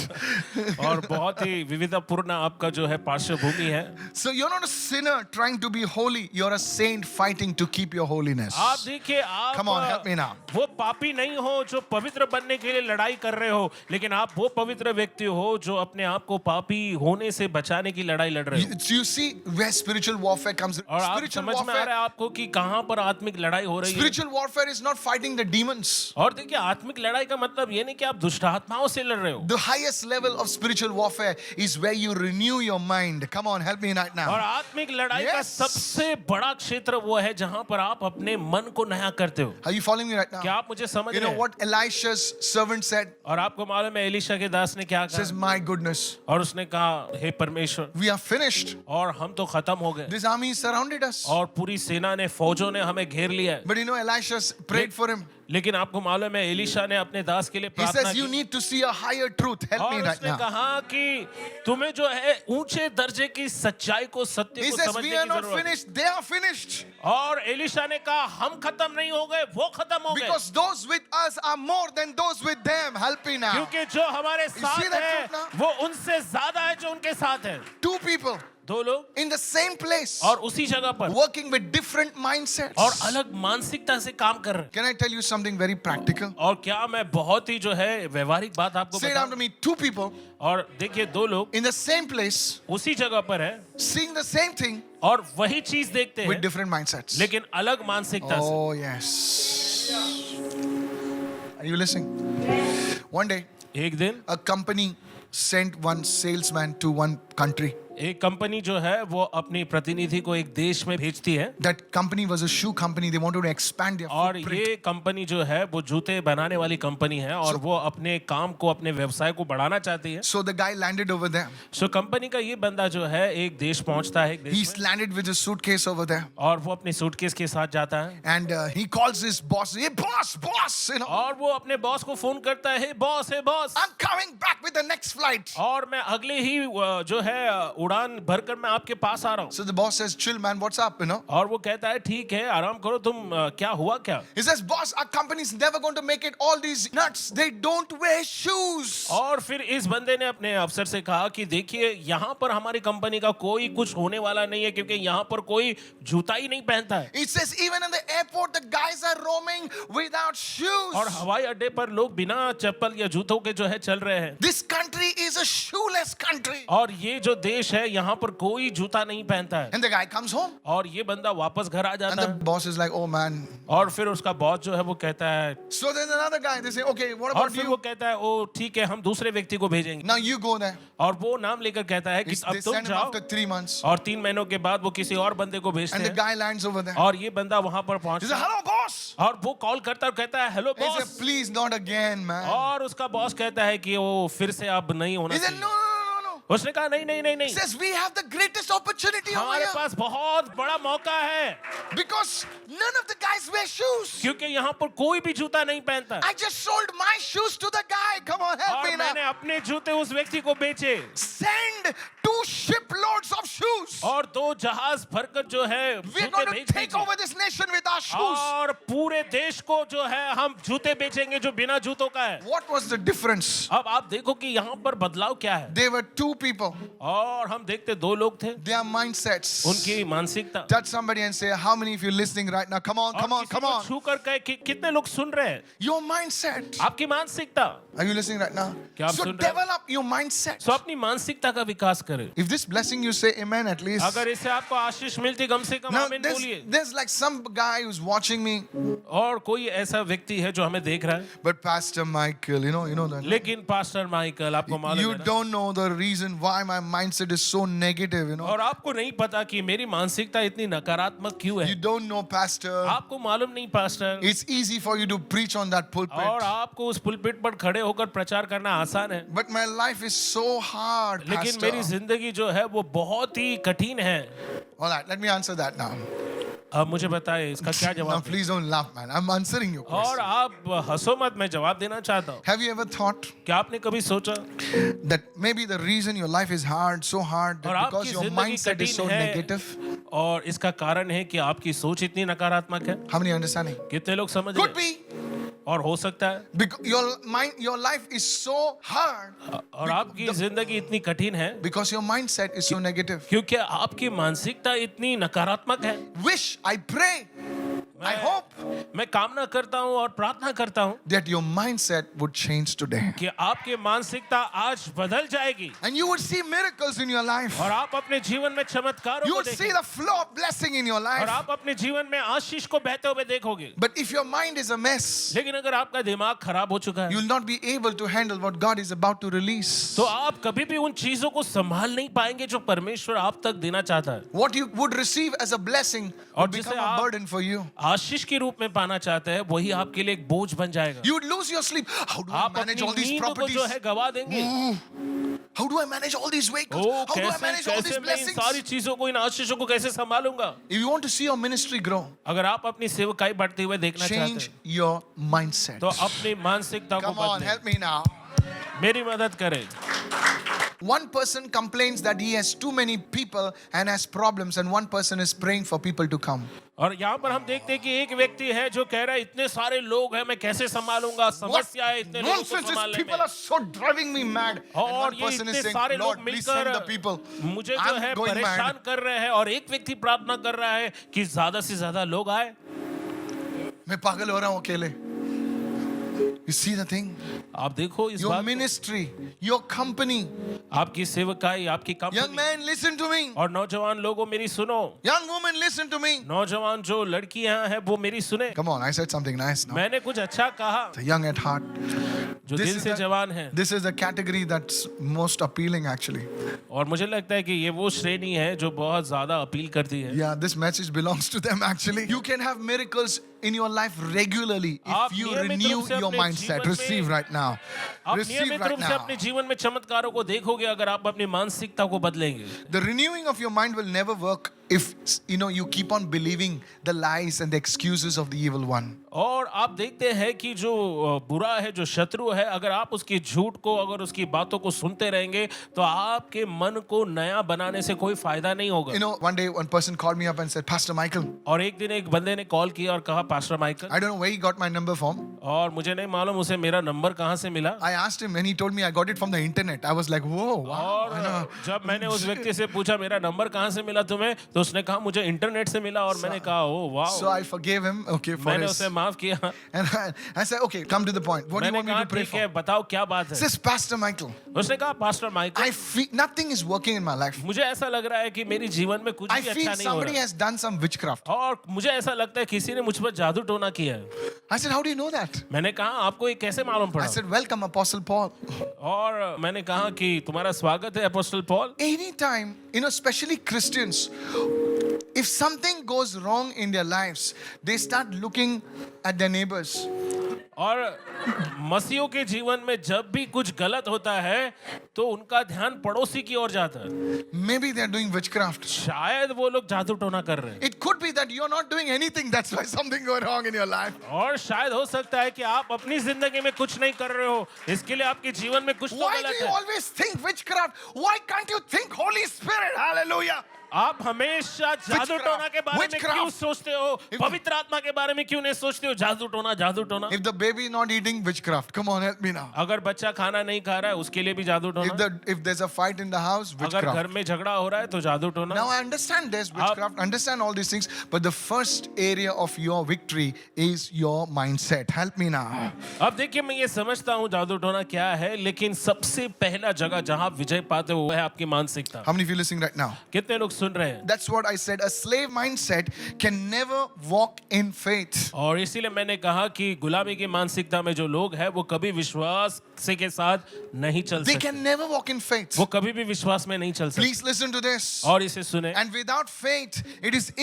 और बहुत ही विविधतापूर्ण आपका जो है पार्श्वभूमि है। So you're not a sinner trying to be holy. You're a saint fighting to keep your holiness. आप देखिए, आप Come on, help me now. वो पापी नहीं हो जो पवित्र बनने के लिए लड़ाई कर रहे हो, लेकिन आप वो पवित्र व्यक्ति हो जो अपने आप को पापी होने से बचाने की लड़ाई लड़ रहे हो। You see where spiritual warfare comes in. और आप Spiritual समझ में आ रहा warfare. है आपको कि कहाँ पर आत्मिक लड़ाई हो रही है। Spiritual warfare is not fighting the demons. और देखिए, आत्मिक लड़ाई का मतलब ये नहीं कि आप दुष्ट आत्माओं से लड़ रहे हो। The highest level of spiritual warfare is where you renew your mind. Come on, help me right और now. आत्मिक लड़ाई का Yes. सबसे बड़ा क्षेत्र वो है जहां पर आप अपने मन को नया करते हो। Are you following me right now? क्या आप मुझे समझ You रहे know हैं? what Elisha's servant said? और आपको मालूम है एलीशा के दास ने क्या Says, कहा? my goodness, और उसने कहा, हे परमेश्वर, we are finished. और हम तो खत्म हो गए This army surrounded us. और पूरी सेना ने, फौजों ने हमें घेर लिया है। But you know, Elisha prayed for him. लेकिन आपको मालूम है एलीशा ने अपने दास के लिए He प्रार्थना says, you की need to see a higher truth. Help me और right उसने now. कहा कि तुम्हें जो है ऊंचे दर्जे की सच्चाई को, सत्य He को says, समझने we की are not जरूरत है। finished. They are finished. और एलीशा ने कहा, हम खत्म नहीं हो गए, वो खत्म हो गए। Because those with us are more than those with them. Help me now. क्योंकि जो हमारे see साथ that है truth now? वो उनसे ज्यादा है जो उनके साथ है। Two people दो लोग in the same place, और उसी जगह पर working with different mindsets. और अलग मानसिकता से काम कर रहे हैं। Can I tell you something very practical? और क्या मैं बहुत ही जो है व्यवहारिक बात आपको Say it after बताऊं? me. Two people और देखिए, दो लोग in the same place, उसी जगह पर है seeing the same thing और वही चीज देखते with हैं, different mindsets. लेकिन अलग मानसिकता से। Oh, yes. Are you listening? One day, एक दिन a company sent one salesman to one country. एक कंपनी जो है वो अपनी प्रतिनिधि को एक देश में भेजती है That company was a shoe company. They wanted to expand their और footprint. ये कंपनी जो है वो जूते बनाने वाली कंपनी है और वो अपने काम को अपने व्यवसाय को बढ़ाना चाहती है So the guy landed over there. So company का ये बंदा जो है एक देश पहुंचता है एक देश He's landed with his suitcase over there. और वो अपने सूटकेस के साथ जाता है And he calls his boss. Hey, boss, you know. और वो अपने बॉस को फोन करता है boss I'm coming back with the next flight. और मैं अगले ही जो है उड़ान भरकर मैं आपके पास आ रहा हूँ So the boss says, chill man, what's up, you know. और वो कहता है ठीक है आराम करो तुम क्या हुआ क्या He says, boss, our company's never going to make it. All these nuts, they don't wear shoes. और फिर इस बंदे ने अपने अफसर से कहा कि देखिए यहाँ पर हमारी कंपनी का कोई कुछ होने वाला नहीं है क्योंकि यहाँ पर कोई जूता ही नहीं पहनता है He says, even in the airport, the guys are roaming without shoes. और हवाई अड्डे पर लोग बिना चप्पल या जूतों के जो है चल रहे हैं This country is a shoeless country. और ये जो देश है यहाँ पर कोई जूता नहीं पहनता है And the guy comes home. और ये बंदा वापस घर आ And जाता the है boss is like, oh man. और फिर उसका बॉस जो है वो कहता है So there's another guy. They say, okay, what और about फिर you? वो कहता है ओ ठीक है हम दूसरे व्यक्ति को भेजेंगे Now you go there. और वो नाम लेकर कहता है कि अब They तुम send him जाओ after 3 months. और 3 महीनों के बाद वो किसी और बंदे को भेजते And the हैं guy lands over there. और ये बंदा वहां पर He पहुंचता says, है hello, boss. और वो कॉल करता है और कहता है hello He boss said, please, not again, man. और उसका बॉस कहता है कि वो फिर से अब नहीं होना He said, चाहिए no, no, no, no, no. उसने कहा नहीं नहीं नहीं He नहीं says, we have the greatest opportunity over हमारे here. पास बहुत बड़ा मौका है Because none of the guys wear shoes. क्योंकि यहाँ पर कोई भी जूता नहीं पहनता I just sold my shoes to the guy. Come on, help और me now. मैंने अपने जूते उस व्यक्ति को बेचे Send 2 shiploads of shoes. और 2 जहाज भरकर जो है We're जूते going to बेच take दीजिए over this nation with our shoes. और पूरे देश को जो है हम जूते बेचेंगे जो बिना जूतों का है What was the difference? अब आप देखो कि यहाँ पर बदलाव क्या है There were 2 people. और हम देखते 2 लोग थे Their mindsets. उनकी मानसिकता Touch somebody and say, how many of you listening right now? Come on, और come on, किसी come को on. छू कर कहे कि कितने लोग सुन रहे हैं Your mindset. आपकी मानसिकता Are you listening right now? क्या आप So सुन रहे हैं? develop your mindset. सो अपनी मानसिकता का विकास करें If this blessing you say amen at least. अगर इससे आपको आशीष मिलती कम से कम Now आमीन बोलिए there's like some guy who's watching me. और कोई ऐसा व्यक्ति है जो हमें देख रहा है But Pastor Michael, you know that. लेकिन पास्टर माइकल आपको मालूम You है ना? don't know the reason why my mindset is so negative, you know. और आपको नहीं पता कि मेरी मानसिकता इतनी नकारात्मक क्यों You है don't know, Pastor. आपको मालूम नहीं pastor It's easy for you to preach on that और pulpit. आपको उस पुलपिट पर खड़े होकर प्रचार करना आसान है But my life is so hard, लेकिन मेरी Pastor. जिंदगी जो है वो बहुत ही कठिन है All right, let me answer that now. अब मुझे बताएं इसका क्या Now, जवाब है? please don't laugh, man. I'm answering your और question. आप हंसो मत मैं जवाब देना चाहता हूँ Have you ever thought क्या आपने कभी सोचा that maybe the reason your life is hard, so hard, और that because आपकी your जिंदगी mindset is so कठिन है negative? और इसका कारण है कि आपकी सोच इतनी नकारात्मक है How many understanding? कितने लोग समझ Could रहे be और हो सकता है because your life is so hard और आपकी जिंदगी इतनी कठिन है because your mindset is so negative. क्योंकि आपकी मानसिकता इतनी नकारात्मक है Wish, I pray, I hope मैं कामना करता हूँ और प्रार्थना करता हूँ that your mindset would change today. कि आपकी मानसिकता आज बदल जाएगी And you would see miracles in your life. और आप अपने जीवन में चमत्कारों You को would see देखेंगे the flow of blessing in your और life. आप अपने जीवन में आशीष को बहते हुए देखोगे But if your mind is a mess, लेकिन अगर आपका दिमाग खराब हो चुका है you'll not be able to handle what God is about to release. तो आप कभी भी उन चीजों को संभाल नहीं पाएंगे जो परमेश्वर आप तक देना चाहता है What you would receive as a blessing और would जिसे become a आप- burden for you. आशीष के रूप में पाना चाहते हैं वही आपके लिए एक बोझ बन जाएगा You would lose your sleep. How do I आप manage all अपनी these नींद को properties? जो है गवा देंगे How do I manage all these vehicles? O How do I कैसे manage all these कैसे मैं इन blessings? सारी चीजों को इन आशीषों को कैसे संभालूंगा If you want to see your ministry grow, अगर आप अपनी सेवकाई बढ़ते हुए देखना चाहते change हैं your mindset. तो अपनी मानसिकता को Come on, बदलें help me now. मेरी मदद करें One person complains that he has too many people and has problems, and one person is praying for people to come. और यहाँ पर हम देखते हैं कि एक व्यक्ति है जो कह रहा है इतने सारे लोग हैं मैं कैसे संभालूंगा समस्या है इतने लोगों को nonsense! These संभालने people में are so driving me mad. And और one ये person इतने is saying, सारे Lord, लोग please send the people. मिलकर मुझे जो I'm है going परेशान mad. कर रहे हैं और एक व्यक्ति प्रार्थना कर रहा है कि ज्यादा से ज्यादा लोग आए मैं पागल हो रहा हूँ अकेले. You see the thing? आप देखो इस Your बात को। ministry, your company. आपकी सेवकाई, आपकी Young company man, listen to me. और नौजवान लोगों मेरी सुनो। Young woman, listen to me. नौजवान जो लड़कियां हैं वो मेरी सुने। Come on, I said something nice now. मैंने कुछ अच्छा कहा। The young at heart. जो This दिल is से the- जवान है। This is the category that's most appealing actually. और मुझे लगता है कि ये वो श्रेणी है जो बहुत ज्यादा अपील करती है। Yeah, this message belongs to them actually. You can have miracles in your life regularly आप if you नियमित renew रूप से your अपने mindset. जीवन में- Receive right now. आप Receive नियमित right रूप से now. अपने जीवन में चमत्कारों को देखोगे अगर आप अपनी मानसिकता को बदलेंगे। The renewing of your mind will never work if you keep on believing the lies and the excuses of the evil one. और आप देखते हैं कि जो बुरा है, जो शत्रु है, अगर आप उसकी झूठ को, अगर उसकी बातों को सुनते रहेंगे तो आपके मन को नया बनाने से कोई फायदा नहीं होगा। One day one person called me up and said, Pastor Michael, और एक दिन एक बंदे ने कॉल किया और कहा, pastor Michael, I don't know where he got my number from. और मुझे नहीं मालूम उसे मेरा नंबर कहाँ से मिला। I asked him and he told me I got it from the internet. I was like, whoa, wow. I know. और जब मैंने उस व्यक्ति से पूछा मेरा नंबर कहाँ से मिला तुम्हें, तो उसने कहा मुझे इंटरनेट से मिला। और मैंने कहा ओ वाह। So I forgave him, okay, for मैंने his. उसे माफ किया। And I said, okay, come to the point. What do you मैंने want me कहा to pray ठीक for? है, बताओ क्या बात He है। says, Pastor Michael, उसने कहा pastor Michael, I feel nothing is working in my life. मुझे ऐसा लग रहा है कि मेरी जीवन में कुछ I भी feel अच्छा नहीं हो somebody रहा। has done some witchcraft. और मुझे ऐसा लगता है किसी ने मुझ पर जादू टोना किया है। I said, how do you know that? मैंने कहा आपको ये कैसे मालूम I पड़ा? said, welcome, Apostle Paul. और मैंने कहा कि तुम्हारा स्वागत है apostle Paul. Anytime, especially Christians, if something goes wrong in their lives, they start looking at their neighbors. और मसीहों के जीवन में जब भी कुछ गलत होता है तो उनका ध्यान पड़ोसी की ओर जाता है। Maybe they're doing witchcraft. शायद वो लोग जादू टोना कर रहे हैं। It could be that you're not doing anything. That's why something going wrong in your life. और शायद हो सकता है कि आप अपनी जिंदगी में कुछ नहीं कर रहे हो, इसके लिए आपके जीवन में कुछ तो Why do गलत you है। always think witchcraft? Why can't you think Holy Spirit? Hallelujah. आप हमेशा जादू टोना के बारे में क्यों Witchcraft. सोचते हो? पवित्र आत्मा के बारे में क्यों नहीं सोचते हो? जादू टोना, जादू टोना। If the baby is not eating, witchcraft. Come on, help me now. अगर बच्चा खाना नहीं खा रहा है उसके लिए भी जादू टोना। If there's a fight in the house, अगर witchcraft. घर में झगड़ा हो रहा है तो जादू टोना। Now I understand there's witchcraft, understand all these things, but the first area of your victory is your mindset. Help me now. अब देखिए मैं ये समझता हूँ जादू टोना क्या है, लेकिन सबसे पहला जगह जहाँ आप विजय पाते हो वो है आपकी मानसिकता। How many of you listening right now? कितने लोग सुन रहे हैं? That's what I said. A slave mindset can never walk in faith. और इसीलिए मैंने कहा कि गुलामी की मानसिकता में जो लोग हैं वो कभी विश्वास से के साथ नहीं चल They सकते। can never walk in faith. वो कभी भी विश्वास में नहीं चल सकते। Please listen to this. और इसे सुने। And without faith, it is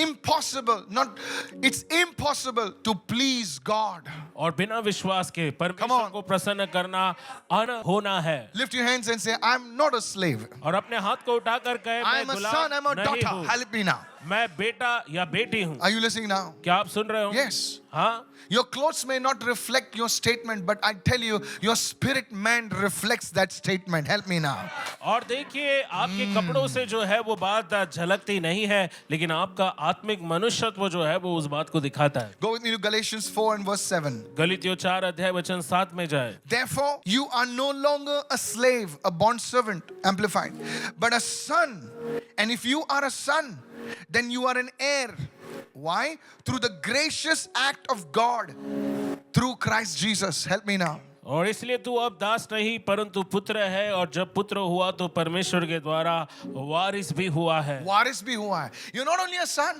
it's impossible to please God. और बिना विश्वास के Come परमेश्वर on. को प्रसन्न करना होना है। Lift your hands and say, I'm not a slave. और अपने हाथ को उठाकर कहे I'm मैं a son, I'm a गुलाम नहीं daughter. हूँ, Help me now. मैं बेटा या बेटी हूँ। Are you listening now? क्या आप सुन रहे हो? Yes. हाँ। Your clothes may not reflect your statement, but I tell you, your spirit man reflects that statement. Help me now. और देखिए आपके कपड़ों से जो है वो बात झलकती नहीं है, लेकिन आपका आत्मिक मनुष्यत्व जो है वो उस बात को दिखाता है। Go with me to Galatians 4 and verse 7. गलीतियों 4 अध्याय वचन 7 में जाए। Therefore, you are no longer a slave, a bondservant, amplified, but a son. And if you are a son, then you are an heir. Why? Through the gracious act of God, through Christ Jesus. Help me now. और इसलिए तू अब दास नहीं परंतु पुत्र है, और जब पुत्र हुआ तो परमेश्वर के द्वारा वारिस भी हुआ है। वारिस भी हुआ है. You're not only a son.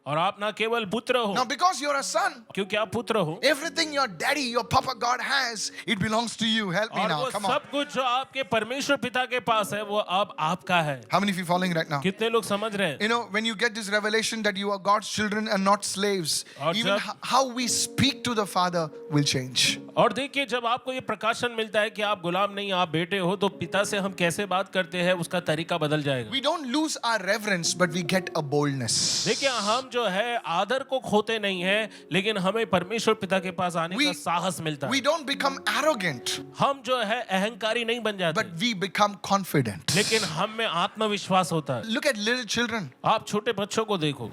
और आप ना केवल पुत्र हो, Now, because you're a son, क्योंकि आप पुत्र हो, everything your daddy, your papa God has, it belongs to you. Help me और now. वो Come on. सब कुछ जो आपके परमेश्वर पिता के पास है वो अब आपका है। How many of you following right now? कितने लोग समझ रहे हैं? When you get this revelation that you are God's children and not slaves, और even जब- how we speak to the Father will change. और देखिए जब आपको ये प्रकाशन मिलता है कि आप गुलाम नहीं आप बेटे हो, तो पिता से हम कैसे बात करते हैं उसका तरीका बदल जाएगा। We don't lose our reverence, but we get a boldness. देखिए हम जो है आदर को खोते नहीं है, लेकिन हमें परमेश्वर पिता के पास आने We- का साहस मिलता We है। don't become arrogant, हम जो है अहंकारी नहीं बन जाते, but we become confident. लेकिन हम में आत्मविश्वास होता है। Look at little children. आप छोटे बच्चों को देखो,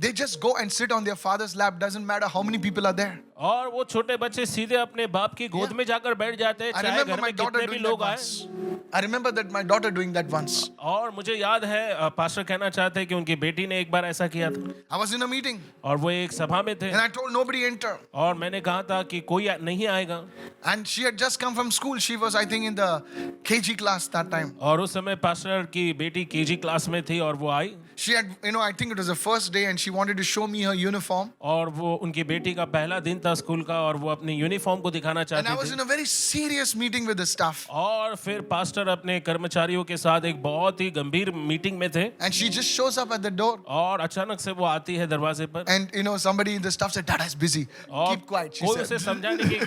They just go and sit on their father's lap. Doesn't matter how many people are there. और वो छोटे बच्चे सीधे अपने बाप की गोद में जाकर बैठ जाते हैं, I चाहे remember घर my में daughter कितने भी doing that लोग आए। once. I remember that my daughter doing that once. और मुझे याद है पास्टर कहना चाहते हैं कि उनकी बेटी ने एक बार ऐसा किया था I was in a meeting और वो एक सभा में थे and I told nobody enter. और मैंने कहा था कि कोई नहीं आएगा And she had just come from school. She was, I think, in the KG class that time. और उस समय पास्टर की बेटी केजी क्लास में थी और वो आई She had, I think it was the first day and she wanted to show me her uniform. और वो उनकी बेटी का पहला दिन था स्कूल का और वो अपनी यूनिफॉर्म को दिखाना And चाहती I was थी in a very serious meeting with the staff. और फिर पास्टर अपने कर्मचारियों के साथ एक बहुत ही गंभीर मीटिंग में थे And she just shows up at the door. और अचानक से वो आती है दरवाजे पर And somebody in the staff said, Dada is busy. और Keep quiet, she कोई उसे said. समझाने की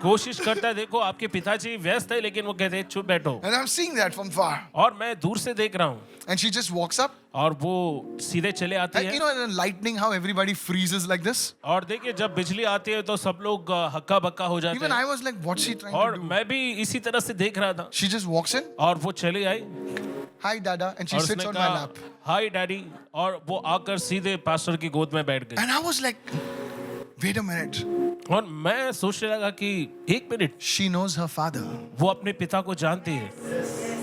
कोशिश करता है, देखो आपके पिताजी व्यस्त है लेकिन वो कहते हैं चुप बैठो And I'm seeing that from far. और मैं दूर से देख रहा हूँ And she just walks up. और वो सीधे चले आती And है in lightning, how everybody freezes like this. और देखिए जब बिजली आती है तो सब लोग हक्का बक्का हो जाते Even हैं I was like, what's she trying और to do? मैं भी इसी तरह से देख रहा था She just walks in. और वो चली आई Hi, Dada. And she और sits उसने on my कहा lap. हाय डैडी और वो आकर सीधे पास्टर की गोद में बैठ गई And I was like, wait a minute. और मैं सोचने लगा कि एक minute She knows her father. वो अपने पिता को जानती है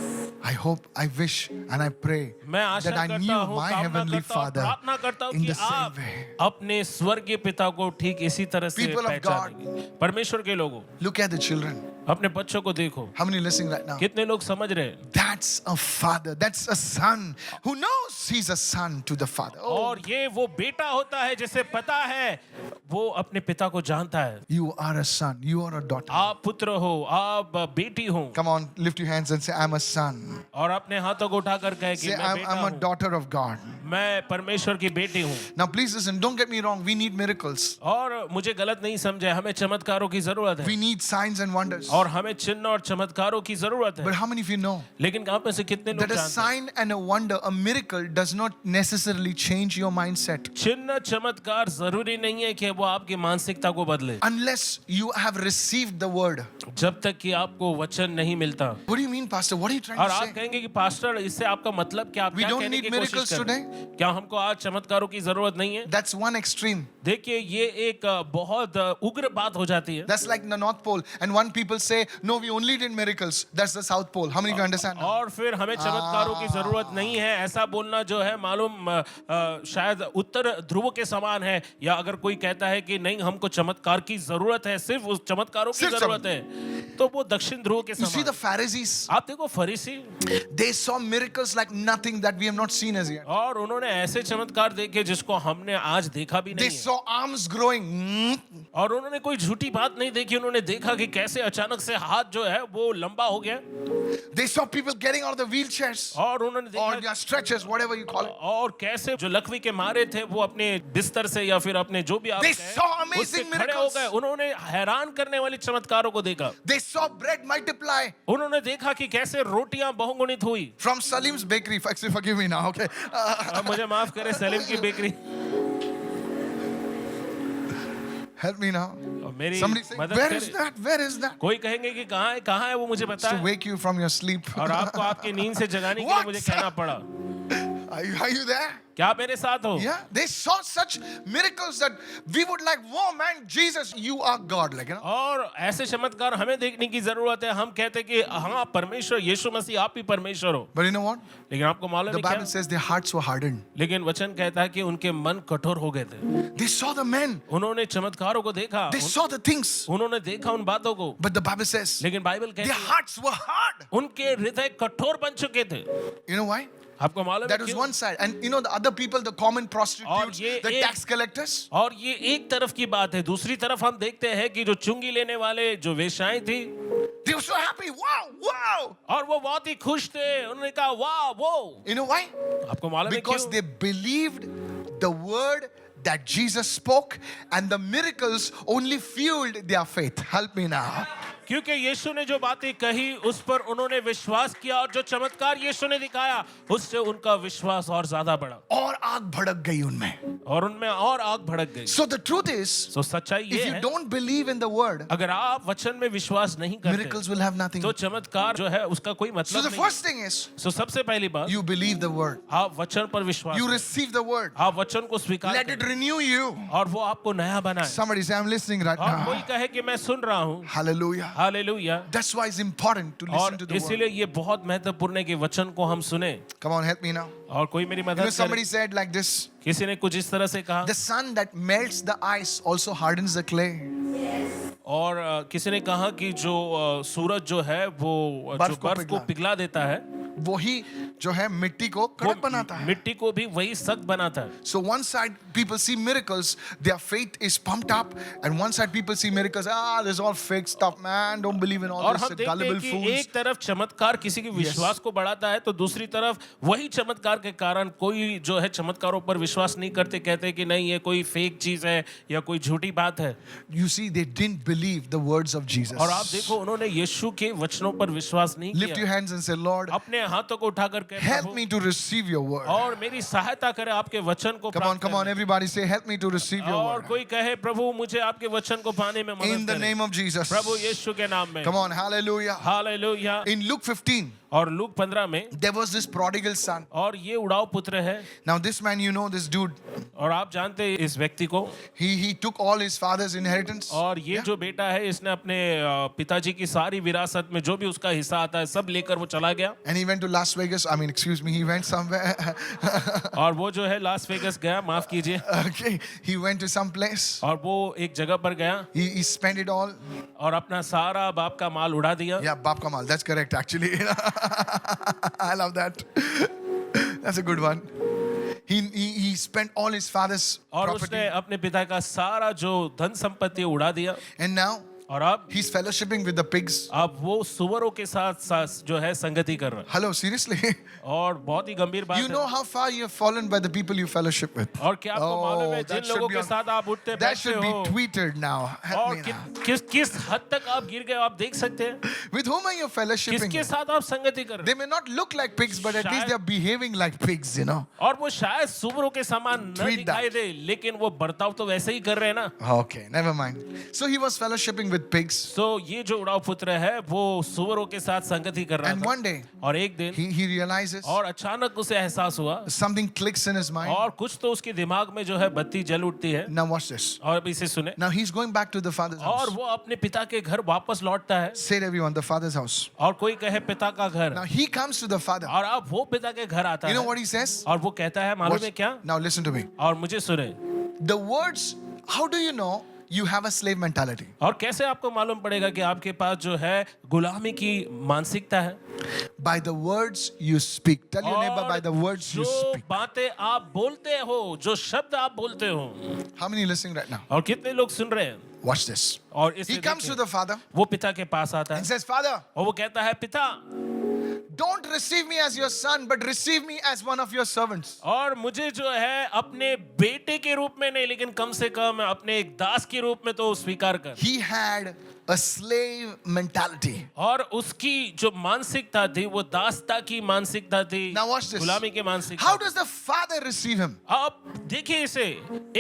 I hope, I wish, and I pray मैं आशा that I करता knew हूँ my कामना heavenly करता हूँ Father प्रार्थना करता हूँ in कि the same आप way. अपने स्वर्गीय पिता को ठीक इसी तरह से People of God. पहचानेंगे परमेश्वर के लोगों Look at the children. अपने बच्चों को देखो How many listening right now? कितने लोग समझ रहे हैं That's a father. That's a son who knows he's a son to the father. Oh, और ये वो बेटा होता है जिसे पता है वो अपने पिता को जानता है you are a son. You are a daughter. आप पुत्र हो आप बेटी हो Come on, lift your hands and say, I'm a son. और अपने हाथों को उठाकर कहे कि Say, मैं बेटा I'm a हूँ daughter of God. मैं परमेश्वर की बेटी हूँ Now, please listen. Don't get me wrong. We need miracles. और मुझे गलत नहीं समझे हमें चमत्कारों की जरूरत है We need signs and wonders. और हमें चिन्ह और चमत्कारों की जरूरत है But how many of you know लेकिन आप में से कितने लोग that a जानते हैं sign and a wonder, a miracle, does not necessarily change your mindset चिन्ह चमत्कार जरूरी नहीं है कि वो आपकी मानसिकता को बदले unless you have received the word? जब तक कि आपको वचन नहीं मिलता What do you mean, Pastor? What are you trying और to आप say? कहेंगे कि पास्टर इससे आपका मतलब क्या आप We क्या don't कहने need की कोशिश miracles कर रहे हैं? today? क्या हमको आज चमत्कारों की जरूरत नहीं है That's one extreme. देखिए ये एक बहुत उग्र बात हो जाती है That's like the North Pole. And one people say, no, we only did miracles. That's the South Pole. How many can understand? now? और फिर हमें चमत्कारों की जरूरत नहीं है ऐसा बोलना जो है मालूम शायद उत्तर ध्रुव के समान है या अगर कोई कहता है कि नहीं हमको चमत्कार की जरूरत है सिर्फ उस चमत्कारों की सिर्फ जरूरत है तो वो दक्षिण ध्रुव के You see the समान Pharisees? आप देखो फरीसी They saw miracles like nothing that we have not seen as yet. और उन्होंने ऐसे चमत्कार देखे जिसको हमने आज देखा भी They नहीं है saw arms growing. और उन्होंने कोई झूठी बात नहीं देखी उन्होंने देखा कि कैसे अचानक से हाथ जो है वो लंबा हो गया They saw people getting out of the wheelchairs और उन्होंने or देखा their stretchers, whatever you call it. और कैसे जो लकवी के मारे थे वो अपने बिस्तर से या फिर अपने जो भी आप They कहें, saw amazing उससे खड़े हो miracles. गए उन्होंने हैरान करने वाले चमत्कारों को देखा They saw bread multiply उन्होंने देखा कि कैसे रोटियां बहुगुणित हुई from Salim's bakery. Actually, forgive me now, okay? अब मुझे माफ करें सलीम की बेकरी Help me now. और मेरी Somebody say, मदद where is करें that? Where is that? कोई कहेंगे कि कहाँ है वो मुझे To बता wake you from your sleep. और आपको आपकी नींद से जगाने के लिए What? मुझे कहना पड़ा Are you there? क्या आप मेरे साथ हो Yeah, they saw such miracles that we would like, whoa man, Jesus, you are God. Like, और ऐसे चमत्कार हमें देखने की जरूरत है हम कहते हैं कि हाँ परमेश्वर यीशु मसीह आप ही परमेश्वर हो But you know what? लेकिन आपको मालूम The है क्या Bible says their hearts were hardened. लेकिन वचन कहता है कि उनके मन कठोर हो गए थे They saw the men. उन्होंने चमत्कारों को देखा They saw the things. उन्होंने देखा उन बातों को But the Bible says लेकिन बाइबल कहती their है hearts were hard. उनके हृदय कठोर बन चुके थे You know why? आपको मालूम है That was क्यों? one side. And you know the other people, the common prostitutes, ये the एक- tax collectors. और ये एक तरफ की बात है दूसरी तरफ हम देखते हैं कि जो चुंगी लेने वाले जो वेश्याएं थी They were so happy. Wow, wow. और वो बहुत ही खुश थे उन्होंने कहा वाह वो You know why? आपको मालूम है Because क्यों they believed the word that Jesus spoke, and the miracles only fueled their faith. Help me now. क्योंकि यीशु ने जो बातें कही उस पर उन्होंने विश्वास किया और जो चमत्कार यीशु ने दिखाया उससे उनका विश्वास और ज्यादा बढ़ा और आग भड़क गई उनमें. और उनमें और आग भड़क गई. So the truth is, तो सच्चाई ये if you है, don't believe in the word, अगर आप वचन में विश्वास नहीं करते miracles will have nothing. तो चमत्कार जो है उसका कोई So मतलब the नहीं. first thing is, तो सबसे पहली बात, you believe the word. आप वचन पर विश्वास You करें. receive the word. आप वचन को स्वीकार Let it करें renew you. और वो आपको नया बनाए. Somebody say, I'm listening right और कोई now. कहे कि मैं सुन रहा हूँ. Hallelujah. Hallelujah. That's why it's important to listen और to the word. इसीलिए ये बहुत महत्वपूर्ण है कि वचन को हम सुने. Come on, help me now. और कोई मेरी You know, मदद somebody करे. said like this, किसी ने कुछ इस तरह से कहा. the sun that melts the ice also hardens the clay. और किसी ने कहा कि जो सूरज जो है वो जो बर्फ को बर्फ को पिघला- पिघला देता है वही जो है मिट्टी को वो कड़क बनाता है. मिट्टी को भी वही सख्त बनाता है. So one side people see miracles, their faith is pumped up, and one side people see miracles, this is all fake stuff, man, don't believe in all और this, हम देखते gullible हैं कि fools. एक तरफ चमत्कार किसी के विश्वास को बढ़ाता है तो दूसरी तरफ वही चमत्कार के कारण कोई जो है चमत्कारों पर विश्वास नहीं करते, कहते हैं कि नहीं ये कोई फेक चीज है या कोई झूठी बात है. You see, they didn't believe the words of Jesus. और आप देखो उन्होंने यीशु के वचनों पर विश्वास नहीं Lift your किया. hands and say, Lord, अपने हाथों को उठाकर कहे, help Prabhu, me to receive your word. और मेरी सहायता करे आपके वचन को Come on, प्राप्त come on, करने. everybody say, help me to receive your और word. कोई कहे प्रभु मुझे आपके वचन को पाने में In मदद the करें. name of Jesus. प्रभु यीशु के नाम में. Come on, hallelujah. Hallelujah. In Luke 15, और लूक 15 में there was this prodigal son. और ये उड़ाव पुत्र है. Now this man, you know this dude, और आप जानते हैं इस व्यक्ति को. he took all his father's inheritance. और ये जो बेटा है इसने अपने पिताजी की सारी विरासत में जो भी उसका हिस्सा आता है सब लेकर वो चला गया. And he went to Las Vegas. I mean, excuse me, he went somewhere. और वो जो है लास वेगस गया, माफ कीजिए. Okay, he went to some place. और वो एक जगह पर गया He spent it all. और अपना सारा बाप का माल उड़ा दिया. Yeah, Bap Kamal. That's correct, actually. I love that. That's a good one. He spent all his father's और property. उसने अपने पिता का सारा जो धन संपत्ति उड़ा दिया. And now और अब he's fellowshipping with the pigs. अब वो सुअरों के साथ जो है संगति कर रहा है. Hello, seriously? और बहुत ही गंभीर बात You know है. how far you have fallen by the people you fellowship with. और क्या आपको मालूम है जिन that should लोगों be के on- साथ आप उठते That बैठते should be हो tweeted now. Help और me now. किस हद तक आप गिर गए आप देख सकते हैं. With whom are you fellowshipping किसके with? साथ आप संगति कर रहे They may not look like pigs, but at least शायद- they are behaving like pigs, you know. हैं. और वो शायद सुअरों के समान न Tweet that. दिखाई दे लेकिन वो बर्ताव तो वैसे ही कर रहे हैं ना. Okay, never mind. So he was fellowshipping with pigs. तो ये जो उड़ाव पुत्र है वो सुअरों के साथ संगति कर रहा And था. one day, और एक दिन he realizes और अचानक उसे एहसास हुआ something clicks in his mind. और कुछ तो उसके दिमाग में जो है बत्ती जल उठती है. Now watch this. और अब इसे सुने. Now he's going back to the father's और house. वो अपने पिता के घर वापस लौटता है. Say it, everyone, the father's house. और कोई कहे पिता का घर. Now he comes to the father. और अब वो पिता के घर आता You know है. what he says? और वो कहता है मालूम है क्या. Now listen to me. और मुझे सुने. The words, how do you know you have a slave mentality? और कैसे आपको मालूम पड़ेगा कि आपके पास जो है गुलामी की मानसिकता है. By the words you speak. Tell your neighbor, by और the words you जो speak. बातें आप बोलते हो, जो शब्द आप बोलते हो. How many listening right now? और कितने लोग सुन रहे हैं. Watch this. और इसे He comes to देखिए. the father वो पिता के पास आता and है says, Father, और वो कहता है पिता don't receive me as your son, but receive me as one of your servants. और मुझे जो है अपने बेटे के रूप में नहीं लेकिन कम से कम अपने एक दास के रूप में तो स्वीकार कर. He had a slave mentality. और उसकी जो मानसिकता थी वो दासता की मानसिकता थी. Now watch this. गुलामी की मानसिकता. How does the father receive him? अब देखिए इसे.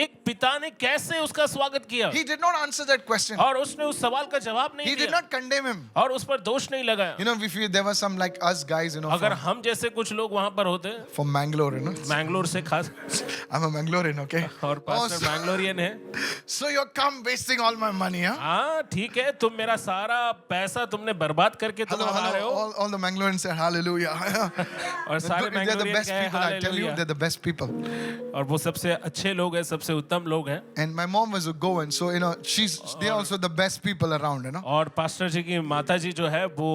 एक पिता ने कैसे उसका स्वागत किया. He did not answer that question. और उसने उस सवाल का जवाब नहीं He did दिया. not condemn him. और उस पर दोष नहीं लगाया. You know, if there were some like us guys, you know, अगर हम जैसे कुछ लोग वहां पर होते from Mangalore, you know. Mangalore से खास. I'm a Mangalorean, okay? और Oh, पास्टर मैंगलोरियन है. so you come wasting all my money, huh? हाँ ठीक है तुम मेरा सारा पैसा तुमने बर्बाद करके तुम Hello, आ रहे hello. हो. All the Mangaloreans say hallelujah. और सारे They're the मैंगलोरियन best कहे people, I tell you, hallelujah. they're the best people. और वो सबसे अच्छे लोग हैं, सबसे उत्तम लोग हैं. And my mom was a Goan, so you know, they're also the best people around, you know. और पास्टर जी की माता जी जो है वो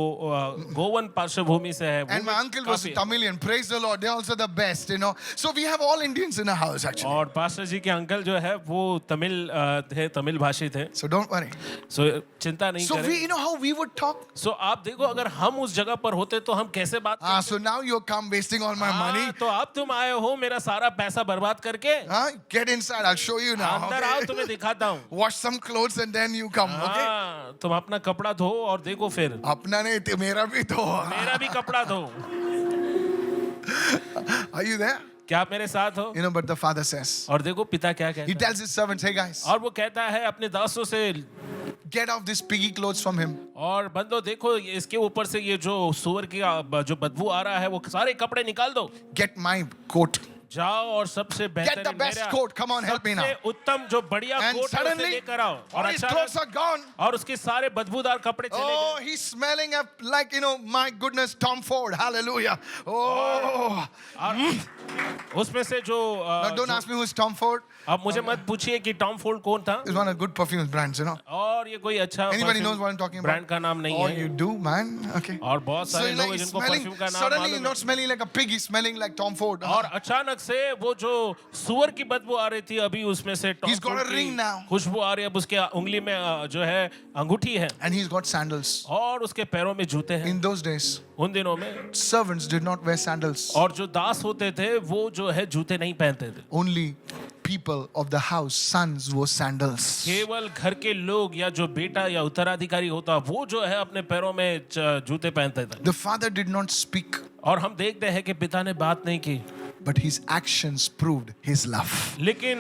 गोवन पार्श्वभूमि से है, वो And my uncle was काफी- Tamilian. Praise the Lord. They're also the best, you know. So we have all Indians in our house, actually. और पास्टर जी के अंकल जो है वो तमिल थे, तमिल भाषी थे. So don't worry. सो चिंता नहीं So करें. we, you know how we would talk? सो आप देखो अगर हम उस जगह पर होते तो हम कैसे बात So now you come wasting all my money. हाँ, तो अब तुम आए हो मेरा सारा पैसा बर्बाद करके. Get inside. I'll show you now. अंदर आओ, Okay? तुम्हें दिखाता हूँ. Wash some clothes and then you come. Okay? हाँ, तुम अपना कपड़ा धो और देखो फिर अपना नहीं तो मेरा भी तो. मेरा भी कपड़ा धो. Are you there? क्या आप मेरे साथ हो? You know, but the father says. और देखो पिता क्या He कहता है. tells his servants, hey guys, और वो कहता है अपने दासों से get off these piggy clothes from him. और बंदो देखो इसके ऊपर से ये जो सुअर की जो बदबू आ रहा है वो सारे कपड़े निकाल दो. Get my coat. जाओ और सबसे Get the बेहतरीन best मेरा coat. Come on, help me now. सबसे उत्तम जो बढ़िया And कोट है उसे suddenly, लेकर आओ. और all his clothes अचानक are gone. और उसके सारे बदबूदार कपड़े चले Oh, गए. he's smelling like, you know, my goodness, Tom Ford. Hallelujah. Oh. और उसमें से जो Now, don't ask me who's Tom Ford. अब मुझे मत पूछिए कि टॉम फोर्ड कौन था. It's one of the good perfume brands, you know. और ये कोई अच्छा Anybody knows what I'm talking about? Brand का नाम नहीं Oh, है. you do, man. Okay. और बहुत So सारे like लोग हैं जिनको smelling, परफ्यूम का नाम suddenly मालूम not है. smelling like a pig, he's smelling like Tom Ford. और अचानक से वो जो सुअर की बदबू आ रही थी अभी उसमें से Tom He's got Ford a ring now. की खुशबू आ रही है. अब उसके उंगली में जो है अंगूठी है And he's got sandals. और उसके पैरों में जूते हैं. In those days, उन दिनों में servants did not wear sandals. और जो दास होते थे वो जो है जूते नहीं पहनते थे. Only people of the house, sons, wore sandals. केवल घर के लोग या जो बेटा या उत्तराधिकारी होता वो जो है अपने पैरों में जूते पहनते थे. The father did not speak, और हम देखते हैं कि पिता ने बात नहीं की but his actions proved his love. लेकिन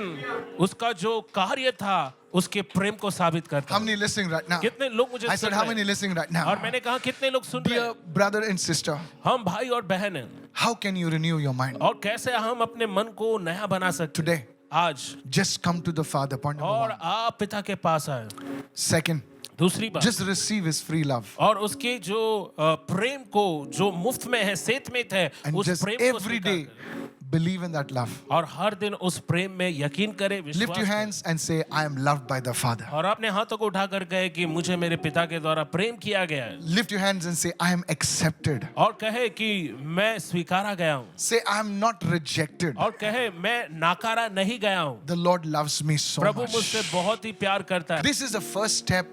उसका जो कार्य था उसके प्रेम को साबित करता. How many listening right now? कितने लोग मुझे I सुन said, how रहे many हैं? listening right और now? मैंने कहा कितने लोग सुन रहे Dear हैं. brother and sister, हम भाई और बहन हैं. how can you renew your mind? और कैसे हम अपने मन को नया बना सकते Today, आज. just come to the Father. Point number और one. आप पिता के पास आए. Second, दूसरी बात just receive His free love. और उसके जो प्रेम को जो मुफ्त में है सेतमित है And उस just प्रेम को every स्वीकार day, करें. believe in that love. और हर दिन उस प्रेम में यकीन करें. Lift विश्वास your करें. hands and say, I am loved by the Father. और अपने हाथों को उठाकर कहे कि मुझे मेरे पिता के द्वारा प्रेम किया गया है. Lift your hands and say, I am accepted. और कहे कि मैं स्वीकारा गया हूँ. Say, I am not rejected. और कहे मैं नाकारा नहीं गया हूँ. The Lord loves me so Prabhu much. मुझसे बहुत ही प्यार करता है. This is the first step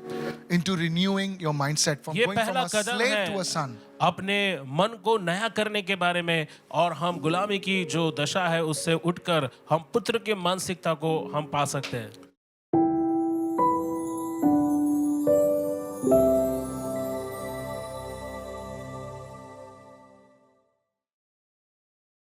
into renewing your mindset from ये going from पहला a Kadam slave to a है son. अपने मन को नया करने के बारे में. और हम गुलामी की जो दशा है उससे उठकर हम पुत्र की मानसिकता को हम पा सकते हैं.